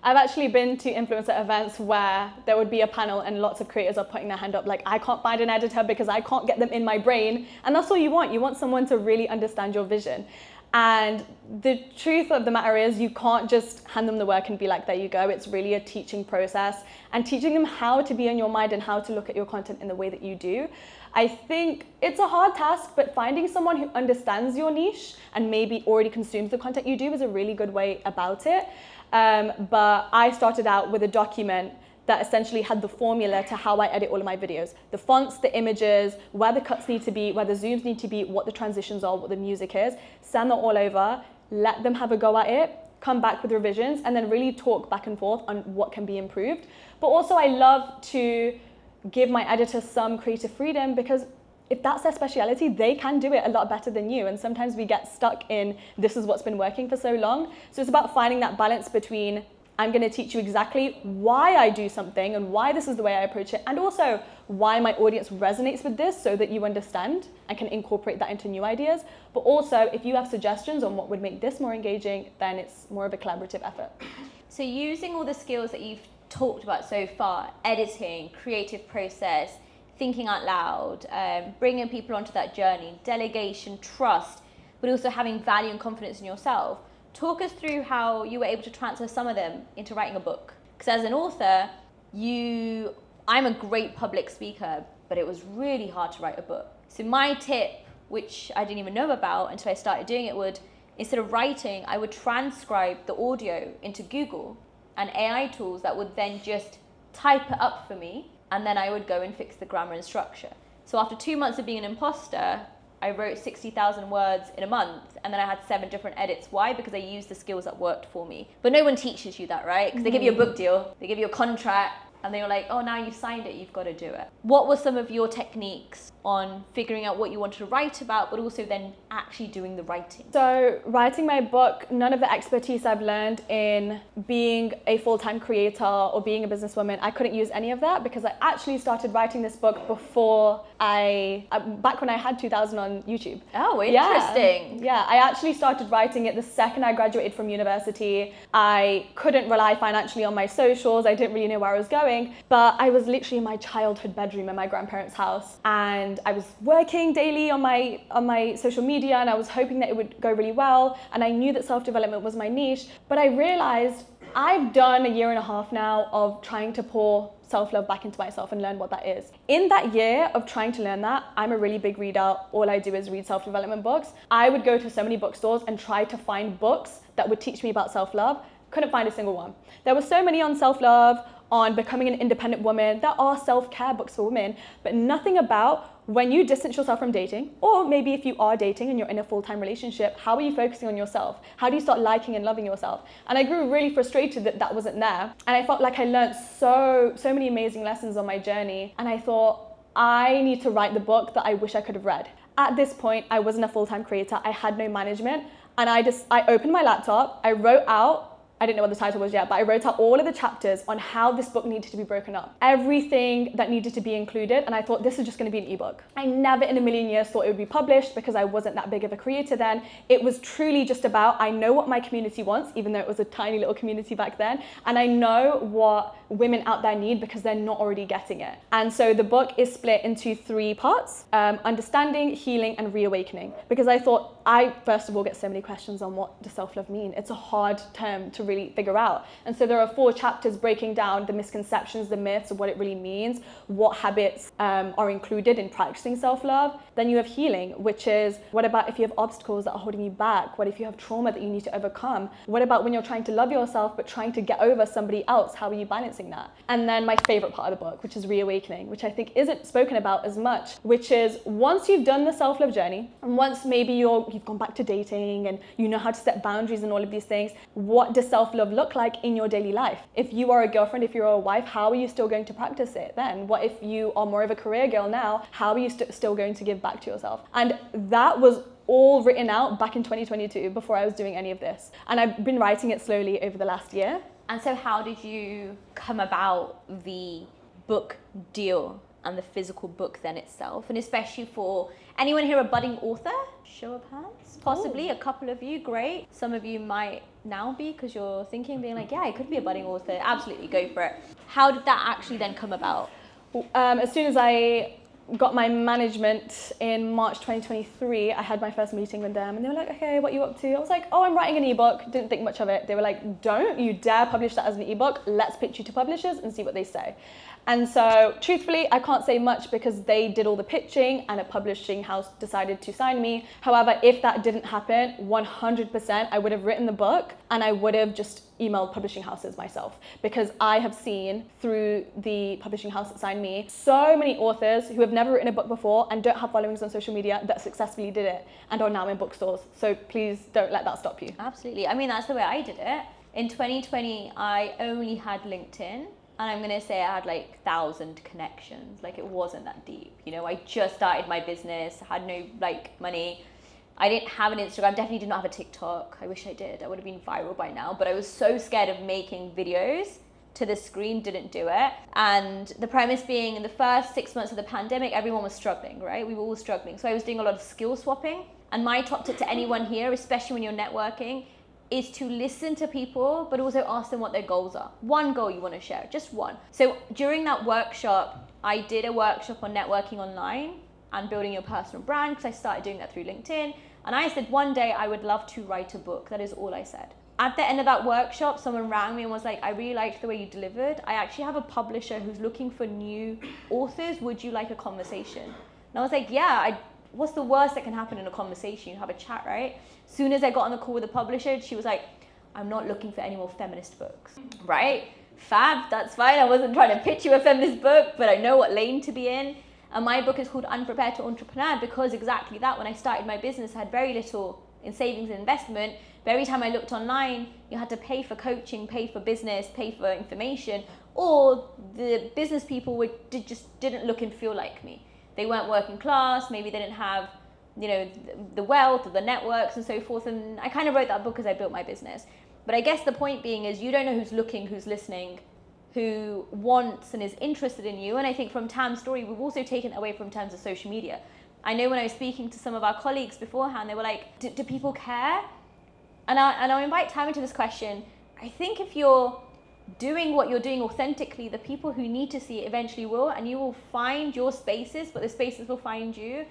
I've actually been to influencer events where there would be a panel and lots of creators are putting their hand up like, I can't find an editor because I can't get them in my brain. And that's all you want. You want someone to really understand your vision. And the truth of the matter is you can't just hand them the work and be like, there you go. It's really a teaching process and teaching them how to be in your mind and how to look at your content in the way that you do. I think it's a hard task, but finding someone who understands your niche and maybe already consumes the content you do is a really good way about it. But I started out with a document that essentially had the formula to how I edit all of my videos. The fonts, the images, where the cuts need to be, where the zooms need to be, what the transitions are, what the music is. Send that all over, let them have a go at it, come back with revisions, and then really talk back and forth on what can be improved. But also I love to give my editors some creative freedom because if that's their speciality, they can do it a lot better than you. And sometimes we get stuck in this is what's been working for so long. So it's about finding that balance between I'm going to teach you exactly why I do something and why this is the way I approach it, and also why my audience resonates with this so that you understand and can incorporate that into new ideas. But also, if you have suggestions on what would make this more engaging, then it's more of a collaborative effort. So using all the skills that you've talked about so far, editing, creative process, thinking out loud, bringing people onto that journey, delegation, trust, but also having value and confidence in yourself. Talk us through how you were able to transfer some of them into writing a book. Because as an author, I'm a great public speaker, but it was really hard to write a book. So my tip, which I didn't even know about until I started doing it, would, instead of writing, I would transcribe the audio into Google and AI tools that would then just type it up for me, and then I would go and fix the grammar and structure. So after 2 months of being an imposter, I wrote 60,000 words in a month, and then I had 7 different edits. Why? Because I used the skills that worked for me. But no one teaches you that, right? Because they give you a book deal, they give you a contract, and then you're like, oh, now you've signed it, you've got to do it. What were some of your techniques on figuring out what you wanted to write about, but also then actually doing the writing? So writing my book, none of the expertise I've learned in being a full-time creator or being a businesswoman, I couldn't use any of that because I actually started writing this book before back when I had 2,000 on YouTube. Oh, interesting. Yeah, I actually started writing it the second I graduated from university. I couldn't rely financially on my socials. I didn't really know where I was going. going, but I was literally in my childhood bedroom in my grandparents' house, and I was working daily on my social media, and I was hoping that it would go really well, and I knew that self-development was my niche, but I realized I've done a year and a half now of trying to pour self-love back into myself and learn what that is. In that year of trying to learn that, I'm a really big reader. All I do is read self-development books. I would go to so many bookstores and try to find books that would teach me about self-love. Couldn't find a single one. There were so many on self-love, on becoming an independent woman. There are self-care books for women, but nothing about when you distance yourself from dating, or maybe if you are dating and you're in a full-time relationship, how are you focusing on yourself? How do you start liking and loving yourself? And I grew really frustrated that that wasn't there. And I felt like I learned so many amazing lessons on my journey. And I thought, I need to write the book that I wish I could have read. At this point, I wasn't a full-time creator. I had no management. And I opened my laptop, I wrote out, I didn't know what the title was yet, but I wrote out all of the chapters on how this book needed to be broken up. Everything that needed to be included, and I thought this is just going to be an ebook. I never in a million years thought it would be published because I wasn't that big of a creator then. It was truly just about, I know what my community wants, even though it was a tiny little community back then, and I know what women out there need because they're not already getting it. And so the book is split into 3 parts, understanding, healing, and reawakening. Because I thought, I first of all get so many questions on what does self-love mean. It's a hard term to really figure out. And so there are 4 chapters breaking down the misconceptions, the myths of what it really means, what habits are included in practicing self-love. Then you have healing, which is, what about if you have obstacles that are holding you back? What if you have trauma that you need to overcome? What about when you're trying to love yourself but trying to get over somebody else? How are you balancing that? And then my favorite part of the book, which is reawakening, which I think isn't spoken about as much, which is once you've done the self-love journey, and once maybe you've gone back to dating and you know how to set boundaries and all of these things, what does self-love look like in your daily life? If you are a girlfriend, if you're a wife, how are you still going to practice it then? What if you are more of a career girl now? How are you still going to give back to yourself? And that was all written out back in 2022 before I was doing any of this. And I've been writing it slowly over the last year. And so how did you come about the book deal and the physical book then itself? And especially for anyone here a budding author? Show of hands? Possibly. A couple of you, great. Some of you might now be, because you're thinking, being like, yeah, I could be a budding author. Absolutely, go for it. How did that actually then come about? As soon as I got my management in March 2023, I had my first meeting with them and they were like, okay, what are you up to? I was like, oh, I'm writing an ebook. Didn't think much of it. They were like, don't you dare publish that as an ebook. Let's pitch you to publishers and see what they say. And so truthfully, I can't say much because they did all the pitching and a publishing house decided to sign me. However, if that didn't happen, 100% I would have written the book and I would have just emailed publishing houses myself, because I have seen through the publishing house that signed me so many authors who have never written a book before and don't have followings on social media that successfully did it and are now in bookstores. So please don't let that stop you. Absolutely. I mean, that's the way I did it. In 2020, I only had LinkedIn. And I'm going to say I had like 1,000 connections. Like, it wasn't that deep. You know, I just started my business, had no like money. I didn't have an Instagram, definitely did not have a TikTok. I wish I did. I would have been viral by now. But I was so scared of making videos to the screen, didn't do it. And the premise being, in the first 6 months of the pandemic, everyone was struggling, right? We were all struggling. So I was doing a lot of skill swapping. And my top tip to anyone here, especially when you're networking, is to listen to people, but also ask them what their goals are. One goal you want to share, just one. So during that workshop, I did a workshop on networking online and building your personal brand, because I started doing that through LinkedIn. And I said, one day I would love to write a book. That is all I said. At the end of that workshop, someone rang me and was like, I really liked the way you delivered. I actually have a publisher who's looking for new authors. Would you like a conversation? And I was like, yeah, what's the worst that can happen in a conversation? You have a chat, right? Soon as I got on the call with the publisher, she was like, I'm not looking for any more feminist books, right? Fab, that's fine. I wasn't trying to pitch you a feminist book, but I know what lane to be in. And my book is called Unprepared to Entrepreneur, because exactly that, when I started my business, I had very little in savings and investment. But every time I looked online, you had to pay for coaching, pay for business, pay for information, or the business people just didn't look and feel like me. They weren't working class, maybe they didn't have, you know, the wealth or the networks and so forth. And I kind of wrote that book as I built my business. But I guess the point being is, you don't know who's looking, who's listening, who wants and is interested in you. And I think from Tam's story, we've also taken it away from terms of social media. I know when I was speaking to some of our colleagues beforehand, they were like, do people care? And I'll invite Tam into this question. I think if you're doing what you're doing authentically, the people who need to see it eventually will, and you will find your spaces, but the spaces will find you.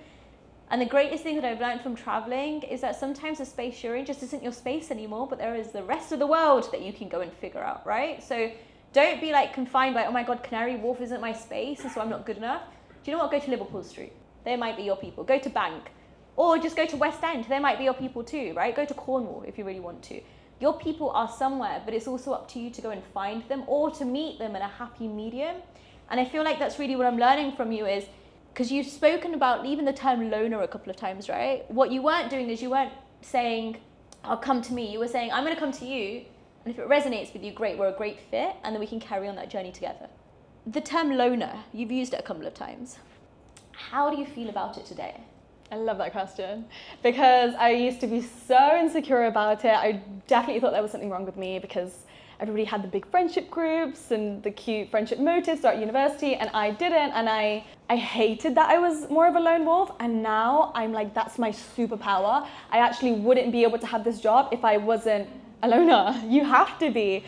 And the greatest thing that I've learned from traveling is that sometimes the space you're in just isn't your space anymore, but there is the rest of the world that you can go and figure out, right? So don't be like confined by, oh my God, Canary Wharf isn't my space, and so I'm not good enough. Do you know what? Go to Liverpool Street. There might be your people. Go to Bank. Or just go to West End. There might be your people too, right? Go to Cornwall if you really want to. Your people are somewhere, but it's also up to you to go and find them or to meet them in a happy medium. And I feel like that's really what I'm learning from you is, because you've spoken about even the term loner a couple of times, right? What you weren't doing is you weren't saying, oh, come to me. You were saying, I'm going to come to you. And if it resonates with you, great, we're a great fit. And then we can carry on that journey together. The term loner, you've used it a couple of times. How do you feel about it today? I love that question because I used to be so insecure about it. I definitely thought there was something wrong with me because everybody had the big friendship groups and the cute friendship motives throughout university, and I didn't. And I hated that I was more of a lone wolf. And now I'm like, that's my superpower. I actually wouldn't be able to have this job if I wasn't a loner. You have to be.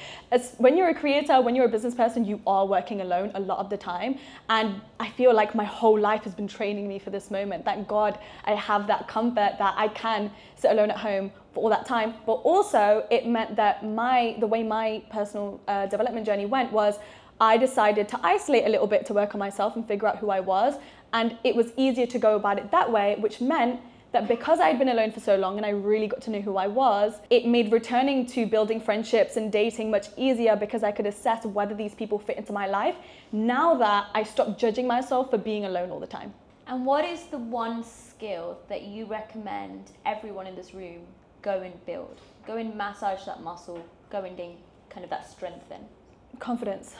When you're a creator, when you're a business person, you are working alone a lot of the time. And I feel like my whole life has been training me for this moment. Thank God I have that comfort that I can sit alone at home for all that time. But also it meant that the way my personal development journey went was I decided to isolate a little bit to work on myself and figure out who I was. And it was easier to go about it that way, which meant that because I'd been alone for so long and I really got to know who I was, it made returning to building friendships and dating much easier because I could assess whether these people fit into my life now that I stopped judging myself for being alone all the time. And what is the one skill that you recommend everyone in this room go and build? Go and massage that muscle, go and gain kind of that strength in? Confidence.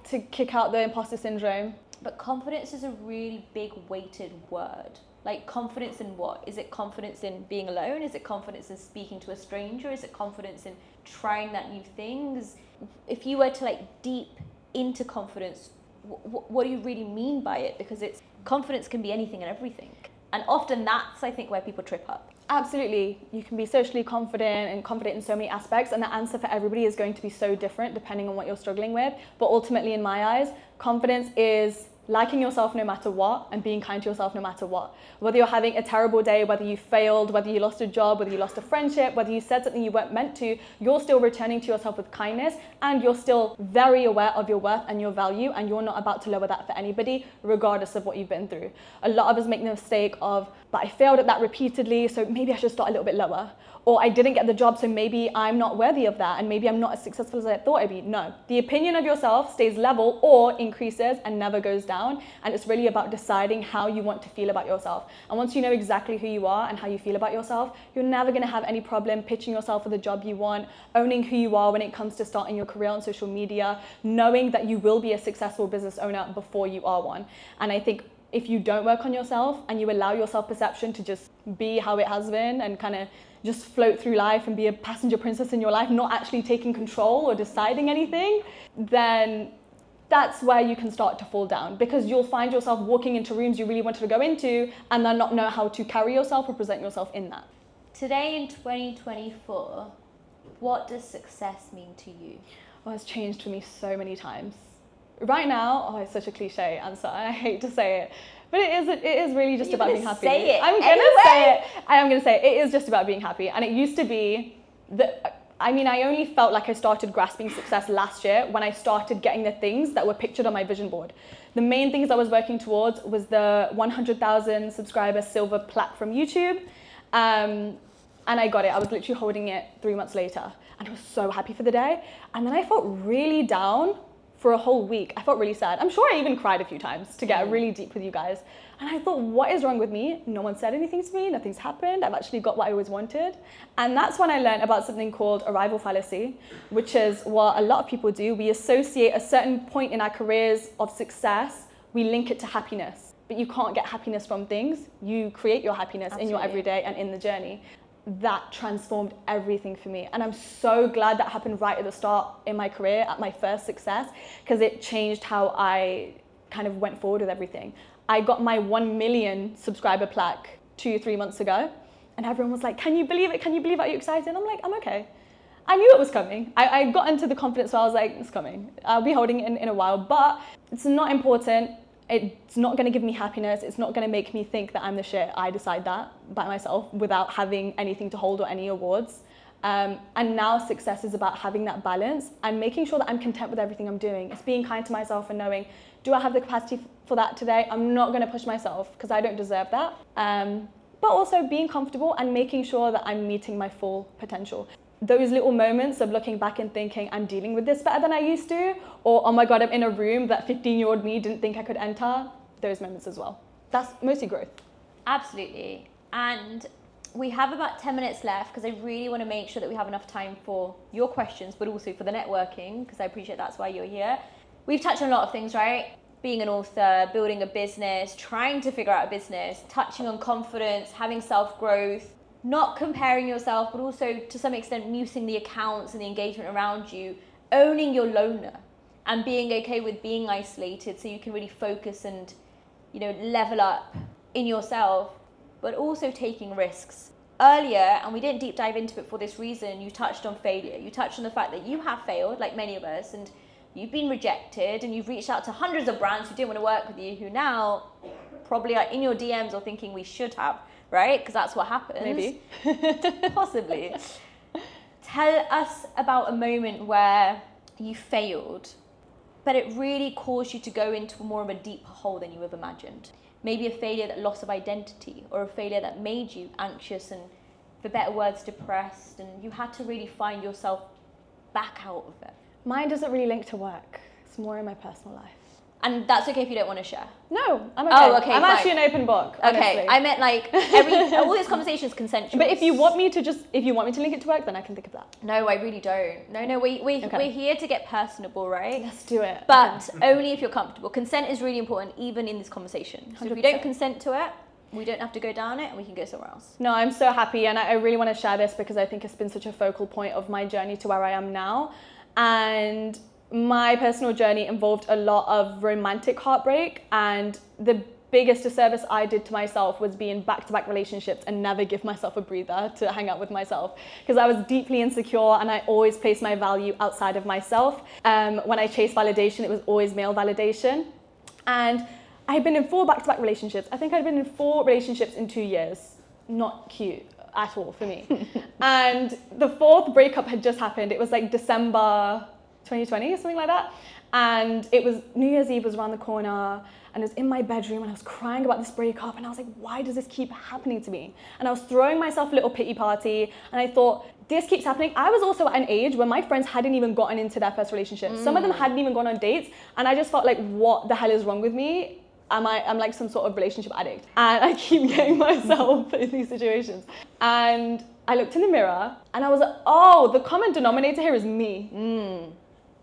To kick out the imposter syndrome. But confidence is a really big weighted word. Like confidence in what? Is it confidence in being alone? Is it confidence in speaking to a stranger? Is it confidence in trying that new things? If you were to like deep into confidence, what do you really mean by it? Because confidence can be anything and everything. And often that's, I think, where people trip up. Absolutely. You can be socially confident and confident in so many aspects, and the answer for everybody is going to be so different depending on what you're struggling with. But ultimately, in my eyes, confidence is liking yourself no matter what and being kind to yourself no matter what. Whether you're having a terrible day, whether you failed, whether you lost a job, whether you lost a friendship, whether you said something you weren't meant to, you're still returning to yourself with kindness, and you're still very aware of your worth and your value, and you're not about to lower that for anybody, regardless of what you've been through. A lot of us make the mistake of, but I failed at that repeatedly, so maybe I should start a little bit lower. Or I didn't get the job, so maybe I'm not worthy of that, and maybe I'm not as successful as I thought I'd be. No, the opinion of yourself stays level or increases and never goes down. And it's really about deciding how you want to feel about yourself. And once you know exactly who you are and how you feel about yourself, you're never gonna have any problem pitching yourself for the job you want, owning who you are when it comes to starting your career on social media, knowing that you will be a successful business owner before you are one. And I think if you don't work on yourself and you allow your self-perception to just be how it has been and kind of just float through life and be a passenger princess in your life, not actually taking control or deciding anything, then that's where you can start to fall down, because you'll find yourself walking into rooms you really wanted to go into and then not know how to carry yourself or present yourself in that. Today in 2024, what does success mean to you? Well, it's changed for me so many times. Right now, it's such a cliche answer, and I hate to say it, but it is really just about being happy. Say it I'm gonna anyway. say it. I am gonna say it. It is just about being happy. And it used to be that, I only felt like I started grasping success last year when I started getting the things that were pictured on my vision board. The main things I was working towards was the 100,000 subscriber silver plaque from YouTube. And I got it. I was literally holding it 3 months later, and I was so happy for the day. And then I felt really down for a whole week. I felt really sad. I'm sure I even cried a few times to get really deep with you guys. And I thought, what is wrong with me? No one said anything to me, nothing's happened. I've actually got what I always wanted. And that's when I learned about something called arrival fallacy, which is what a lot of people do. We associate a certain point in our careers of success, we link it to happiness. But you can't get happiness from things. You create your happiness in your everyday and in the journey. That transformed everything for me. And I'm so glad that happened right at the start in my career, at my first success, because it changed how I kind of went forward with everything. I got my 1 million subscriber plaque 2-3 months ago, and everyone was like, can you believe it? Can you believe it? Are you excited? And I'm like, I'm okay. I knew it was coming. I got into the confidence where I was like, it's coming. I'll be holding it in a while, but it's not important. It's not going to give me happiness. It's not going to make me think that I'm the shit. I decide that by myself without having anything to hold or any awards. And now success is about having that balance and making sure that I'm content with everything I'm doing. It's being kind to myself and knowing, do I have the capacity for that today? I'm not going to push myself because I don't deserve that. But also being comfortable and making sure that I'm meeting my full potential. Those little moments of looking back and thinking, I'm dealing with this better than I used to, or oh my God, I'm in a room that 15-year-old me didn't think I could enter, those moments as well. That's mostly growth. Absolutely. And we have about 10 minutes left because I really want to make sure that we have enough time for your questions, but also for the networking, because I appreciate that's why you're here. We've touched on a lot of things, right? Being an author, building a business, trying to figure out a business, touching on confidence, having self-growth, not comparing yourself, but also to some extent muting the accounts and the engagement around you, owning your loner and being okay with being isolated so you can really focus and, you know, level up in yourself, but also taking risks. Earlier, and we didn't deep dive into it for this reason, you touched on failure. You touched on the fact that you have failed, like many of us, and you've been rejected, and you've reached out to hundreds of brands who didn't want to work with you, who now probably are in your DMs or thinking we should have, right? Because that's what happens. Maybe. Possibly. Tell us about a moment where you failed, but it really caused you to go into more of a deeper hole than you have imagined. Maybe a failure that loss of identity, or a failure that made you anxious and, for better words, depressed, and you had to really find yourself back out of it. Mine doesn't really link to work. It's more in my personal life. And that's okay if you don't want to share. No, I'm okay. Oh, okay, I'm fine. actually an open book, honestly. Okay, I meant like all this conversation is consensual. But if you want me to link it to work, then I can think of that. No, I really don't. No, we're here to get personable, right? Let's do it. But only if you're comfortable. Consent is really important, even in this conversation. So if you don't consent to it, we don't have to go down it and we can go somewhere else. No, I'm so happy, and I really want to share this because I think it's been such a focal point of my journey to where I am now. And my personal journey involved a lot of romantic heartbreak, and the biggest disservice I did to myself was be in back-to-back relationships and never give myself a breather to hang out with myself, because I was deeply insecure and I always placed my value outside of myself. When I chased validation, it was always male validation. And I had been in 4 back-to-back relationships. I think I'd been in 4 relationships in 2 years. Not cute at all for me. And the 4th breakup had just happened. It was like December 2020 or something like that. And it was New Year's Eve was around the corner, and I was in my bedroom and I was crying about this breakup, and I was like, why does this keep happening to me? And I was throwing myself a little pity party, and I thought, this keeps happening. I was also at an age where my friends hadn't even gotten into their first relationship. Some of them hadn't even gone on dates, and I just felt like, what the hell is wrong with me? I'm like some sort of relationship addict, and I keep getting myself in these situations. And I looked in the mirror and I was like, oh, the common denominator here is me.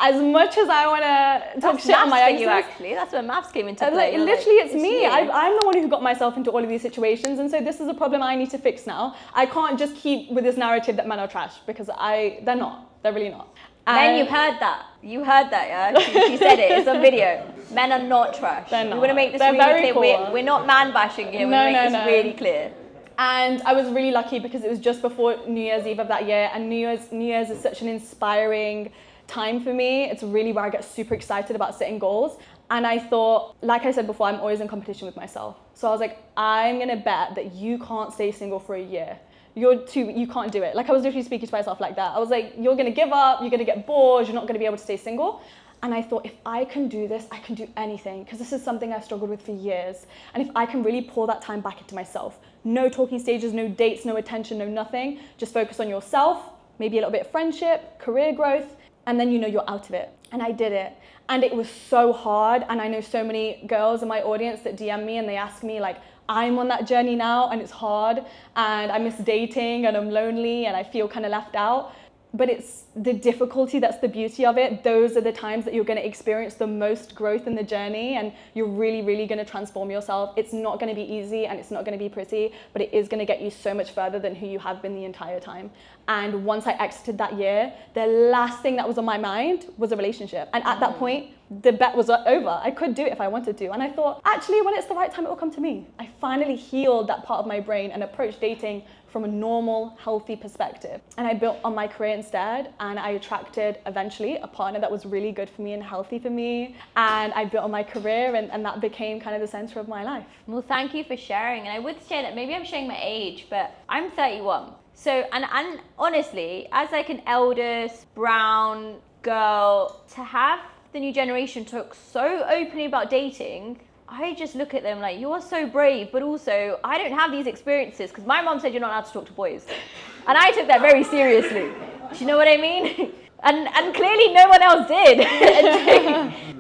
As much as I want to talk shit on my exes, actually, that's where maths came into play. Literally, it's me. I'm the one who got myself into all of these situations, and so this is a problem I need to fix now. I can't just keep with this narrative that men are trash, because they're not. They're really not. Men, you heard that. You heard that, yeah? She said it. It's on video. Men are not trash. They're not. We want to make this They're really clear. cool. We're not man bashing here. We want to make this really clear. And I was really lucky because it was just before New Year's Eve of that year, and New Year's is such an inspiring time for me. It's really where I get super excited about setting goals. And I thought, like I said before, I'm always in competition with myself. So I was like, I'm gonna bet that you can't stay single for a year. You can't do it. Like, I was literally speaking to myself like that. I was like, you're gonna give up, you're gonna get bored, you're not gonna be able to stay single. And I thought, if I can do this, I can do anything, because this is something I've struggled with for years. And if I can really pour that time back into myself, no talking stages, no dates, no attention, no nothing, just focus on yourself, maybe a little bit of friendship, career growth, and then you're out of it. And I did it. And it was so hard. And I know so many girls in my audience that DM me and they ask me, like, I'm on that journey now and it's hard and I miss dating and I'm lonely and I feel kind of left out. But it's the difficulty that's the beauty of it. Those are the times that you're going to experience the most growth in the journey, and you're really, really going to transform yourself. It's not going to be easy and it's not going to be pretty, but it is going to get you so much further than who you have been the entire time. And once I exited that year, the last thing that was on my mind was a relationship. And at that point, the bet was over. I could do it if I wanted to. And I thought, actually, when it's the right time, it will come to me. I finally healed that part of my brain and approached dating from a normal, healthy perspective. And I built on my career instead, and I attracted eventually a partner that was really good for me and healthy for me. And I built on my career, and that became kind of the center of my life. Well, thank you for sharing. And I would say that maybe I'm showing my age, but I'm 31. So, and honestly, as like an eldest brown girl, to have the new generation talk so openly about dating, I just look at them like, you're so brave, but also I don't have these experiences because my mom said you're not allowed to talk to boys. And I took that very seriously. Do you know what I mean? And clearly no one else did.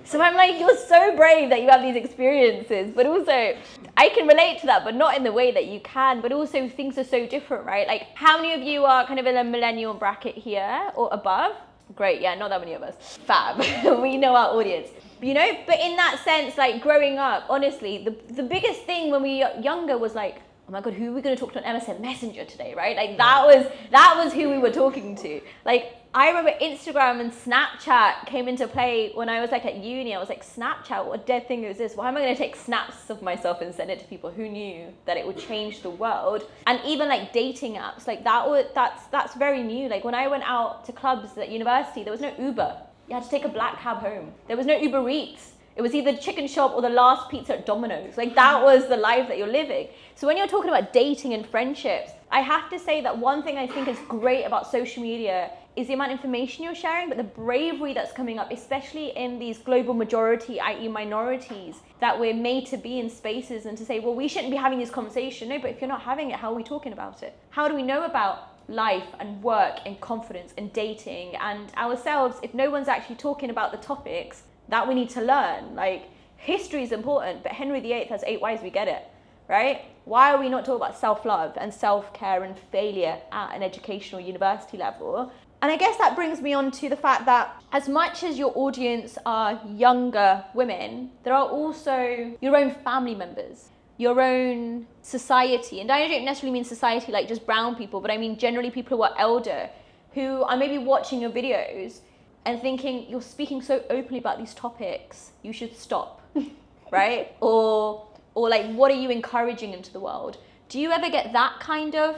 So I'm like, you're so brave that you have these experiences, but also I can relate to that, but not in the way that you can, but also things are so different, right? Like how many of you are kind of in a millennial bracket here or above? Great, yeah, not that many of us. Fab, we know our audience. You know, but in that sense, like growing up, honestly, the biggest thing when we were younger was like, oh my God, who are we going to talk to on MSN Messenger today, right? Like that was who we were talking to. Like I remember Instagram and Snapchat came into play when I was like at uni. I was like, Snapchat, what a dead thing is this? Why am I going to take snaps of myself and send it to people? Who knew that it would change the world? And even like dating apps, like that's very new. Like when I went out to clubs at university, there was no Uber. You had to take a black cab home. There was no Uber Eats. It was either chicken shop or the last pizza at Domino's. Like that was the life that you're living. So when you're talking about dating and friendships, I have to say that one thing I think is great about social media is the amount of information you're sharing, but the bravery that's coming up, especially in these global majority, i.e. minorities, that we're made to be in spaces and to say, well, we shouldn't be having this conversation. No, but if you're not having it, how are we talking about it? How do we know about life and work and confidence and dating and ourselves if no one's actually talking about the topics that we need to learn? Like history is important, but Henry VIII has 8 wives, we get it, right? Why are we not talking about self-love and self-care and failure at an educational university level? And I guess that brings me on to the fact that as much as your audience are younger women, there are also your own family members, your own society. And I don't necessarily mean society like just brown people, but I mean generally people who are elder, who are maybe watching your videos and thinking, you're speaking so openly about these topics, you should stop, right? Or like, what are you encouraging into the world? Do you ever get that kind of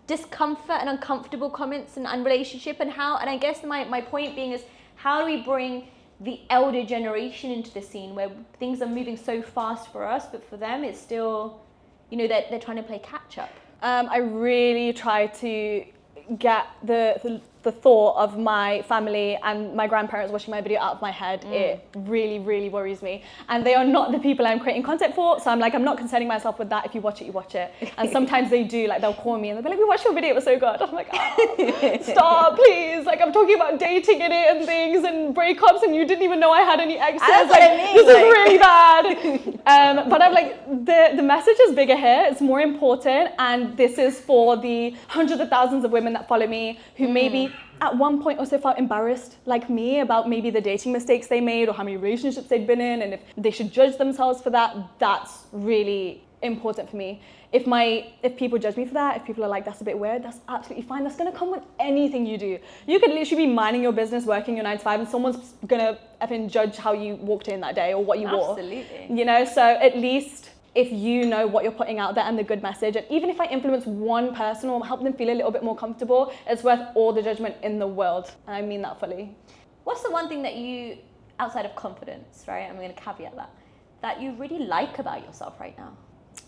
discomfort and uncomfortable comments and relationship? And I guess my point being is, how do we bring the elder generation into the scene where things are moving so fast for us, but for them it's still, you know, they're trying to play catch up? I really try to get the thought of my family and my grandparents watching my video out of my head. It really, really worries me. And they are not the people I'm creating content for. So I'm like, I'm not concerning myself with that. If you watch it, you watch it. And sometimes they do, like they'll call me and they'll be like, we watched your video, it was so good. I'm like, oh, stop, please. Like I'm talking about dating in it and things and breakups and you didn't even know I had any exes. That's like, what I mean. This is really bad. But I'm like, the message is bigger here. It's more important. And this is for the hundreds of thousands of women that follow me who maybe at one point also felt embarrassed like me about maybe the dating mistakes they made or how many relationships they'd been in and if they should judge themselves for that. That's really important for me. If people judge me for that, if people are like, that's a bit weird, that's absolutely fine. That's gonna come with anything you do. You could literally be minding your business, working your 9 to 5, and someone's gonna effing judge how you walked in that day or what you wore. Absolutely. You know, so at least if you know what you're putting out there and the good message, and even if I influence one person or help them feel a little bit more comfortable, it's worth all the judgment in the world. And I mean that fully. What's the one thing that you, outside of confidence, right, I'm going to caveat that you really like about yourself right now?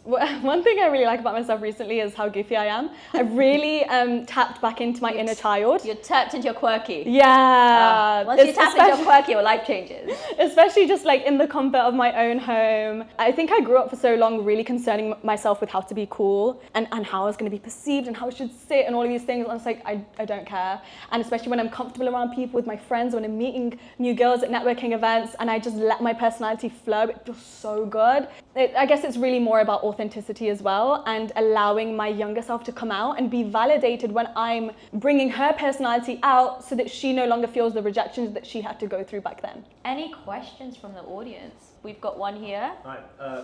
Well, one thing I really like about myself recently is how goofy I am. I've really tapped back into my inner child. You're tapped into your quirky. Yeah. Once you tap into your quirky, your life changes. Especially just like in the comfort of my own home. I think I grew up for so long really concerning myself with how to be cool and how I was going to be perceived and how I should sit and all of these things. I was like, I don't care. And especially when I'm comfortable around people with my friends, when I'm meeting new girls at networking events and I just let my personality flow, it feels so good. I guess it's really more about authenticity as well and allowing my younger self to come out and be validated when I'm bringing her personality out so that she no longer feels the rejections that she had to go through back then. Any questions from the audience? We've got one here. Hi,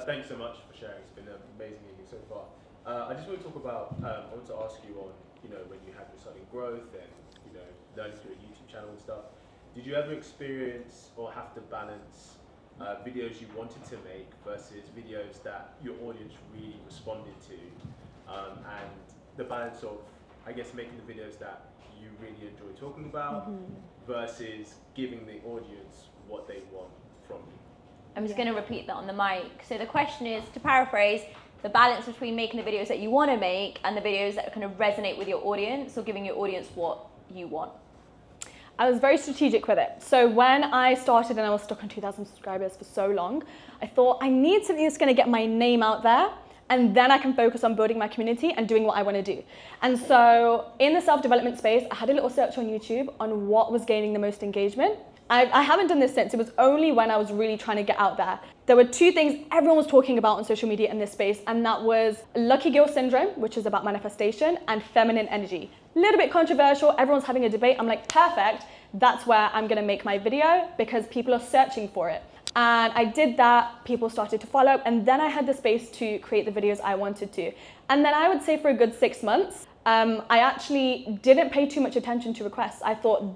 thanks so much for sharing. It's been amazing meeting you so far. I just want to talk about, I want to ask you on, you know, when you had your sudden growth and, you know, learning through a YouTube channel and stuff, did you ever experience or have to balance videos you wanted to make versus videos that your audience really responded to, and the balance of, I guess, making the videos that you really enjoy talking about versus giving the audience what they want from you? I'm just going to repeat that on the mic. So the question is, to paraphrase, the balance between making the videos that you want to make and the videos that kind of resonate with your audience, or giving your audience what you want. I was very strategic with it. So when I started and I was stuck on 2,000 subscribers for so long, I thought I need something that's going to get my name out there, and then I can focus on building my community and doing what I want to do. And so in the self-development space, I had a little search on YouTube on what was gaining the most engagement. I haven't done this since. It was only when I was really trying to get out there. There were two things everyone was talking about on social media in this space, and that was lucky girl syndrome, which is about manifestation, and feminine energy. A little bit controversial, everyone's having a debate. I'm like, perfect, that's where I'm gonna make my video because people are searching for it. And I did that, people started to follow, and then I had the space to create the videos I wanted to. And then I would say for a good 6 months, I actually didn't pay too much attention to requests. I thought,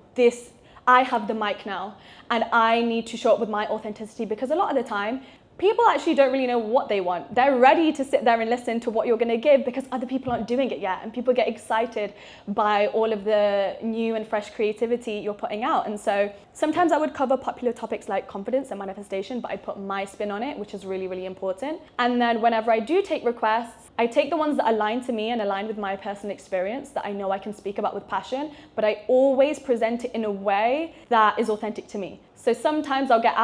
I have the mic now and I need to show up with my authenticity, because a lot of the time, people actually don't really know what they want. They're ready to sit there and listen to what you're going to give because other people aren't doing it yet, and people get excited by all of the new and fresh creativity you're putting out. And so sometimes I would cover popular topics like confidence and manifestation, but I'd put my spin on it, which is really, really important. And then whenever I do take requests, I take the ones that align to me and align with my personal experience that I know I can speak about with passion, but I always present it in a way that is authentic to me. So sometimes I'll get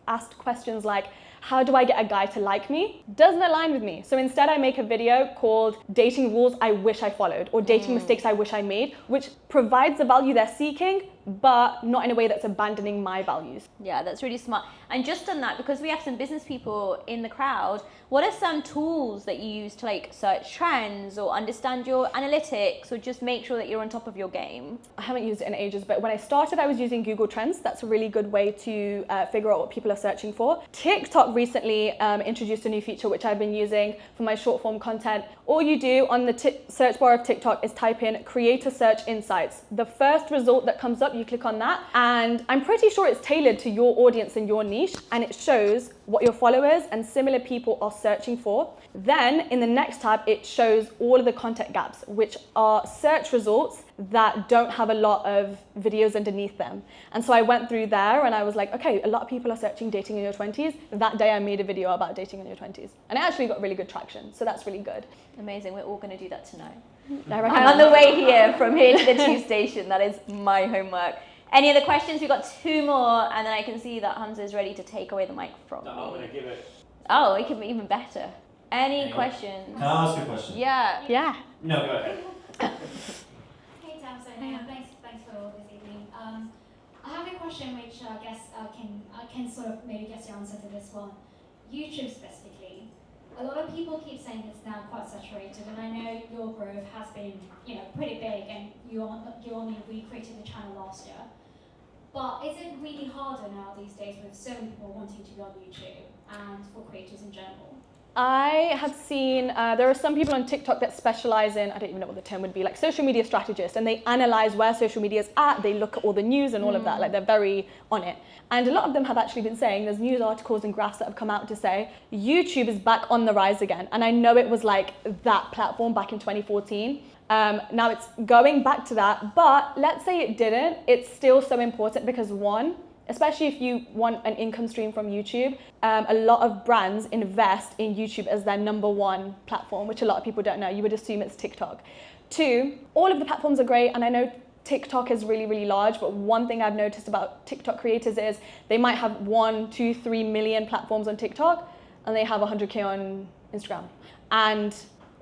asked questions like, how do I get a guy to like me? Doesn't align with me. So instead I make a video called Dating Rules I Wish I Followed, or Dating Mistakes I Wish I Made, which provides the value they're seeking, but not in a way that's abandoning my values. Yeah, that's really smart. And just on that, because we have some business people in the crowd, what are some tools that you use to like search trends or understand your analytics, or just make sure that you're on top of your game? I haven't used it in ages, but when I started, I was using Google Trends. That's a really good way to figure out what people are searching for. TikTok recently introduced a new feature, which I've been using for my short form content. All you do on the search bar of TikTok is type in Creator Search Insights. The first result that comes up, you click on that, and I'm pretty sure it's tailored to your audience and your niche, and it shows what your followers and similar people are searching for. Then in the next tab, it shows all of the content gaps, which are search results that don't have a lot of videos underneath them. And so I went through there and I was like, okay, a lot of people are searching dating in your 20s. That day I made a video about dating in your 20s, and it actually got really good traction. So that's really good. Amazing, we're all gonna do that tonight. I'm on the way here from here to the tube station. That is my homework. Any other questions? We've got 2 more, and then I can see that Hamza is ready to take away the mic from me. I'm going to give it. Oh, it could be even better. Any questions? Can I ask you a question? Yeah. Yeah. No, go ahead. Hey Tam, so thanks for all this evening. I have a question which I guess can sort of maybe guess your answer to this one. YouTube specifically. A lot of people keep saying it's now quite saturated, and I know your growth has been, pretty big, and you only recreated the channel last year. But is it really harder now these days with so many people wanting to be on YouTube and for creators in general? I have seen, there are some people on TikTok that specialize in, I don't even know what the term would be, like social media strategists, and they analyze where social media is at, they look at all the news and all of that, like they're very on it. And a lot of them have actually been saying, there's news articles and graphs that have come out to say, YouTube is back on the rise again. And I know it was like that platform back in 2014. Now it's going back to that, but let's say it didn't, it's still so important because one, especially if you want an income stream from YouTube, a lot of brands invest in YouTube as their #1 platform, which a lot of people don't know. You would assume it's TikTok. 2, all of the platforms are great, and I know TikTok is really, really large, but one thing I've noticed about TikTok creators is they might have 1, 2, 3 million platforms on TikTok, and they have 100K on Instagram. And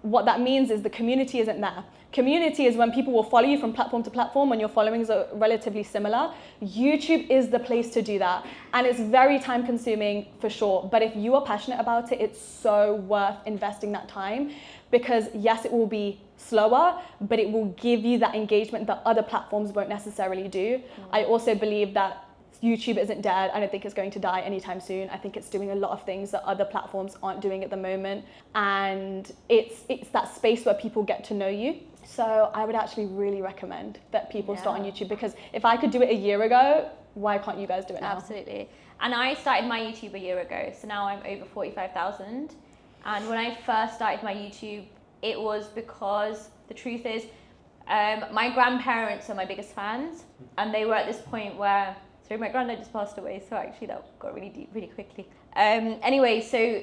what that means is the community isn't there. Community is when people will follow you from platform to platform when your followings are relatively similar. YouTube is the place to do that. And it's very time consuming for sure. But if you are passionate about it, it's so worth investing that time, because yes, it will be slower, but it will give you that engagement that other platforms won't necessarily do. I also believe that YouTube isn't dead. I don't think it's going to die anytime soon. I think it's doing a lot of things that other platforms aren't doing at the moment. And it's that space where people get to know you. So I would actually really recommend that people start on YouTube, because if I could do it a year ago, why can't you guys do it now? Absolutely. And I started my YouTube a year ago, so now I'm over 45,000. And when I first started my YouTube, it was because the truth is, my grandparents are my biggest fans, and they were at this point where, sorry, my granddad just passed away, so actually that got really deep really quickly. Anyway, so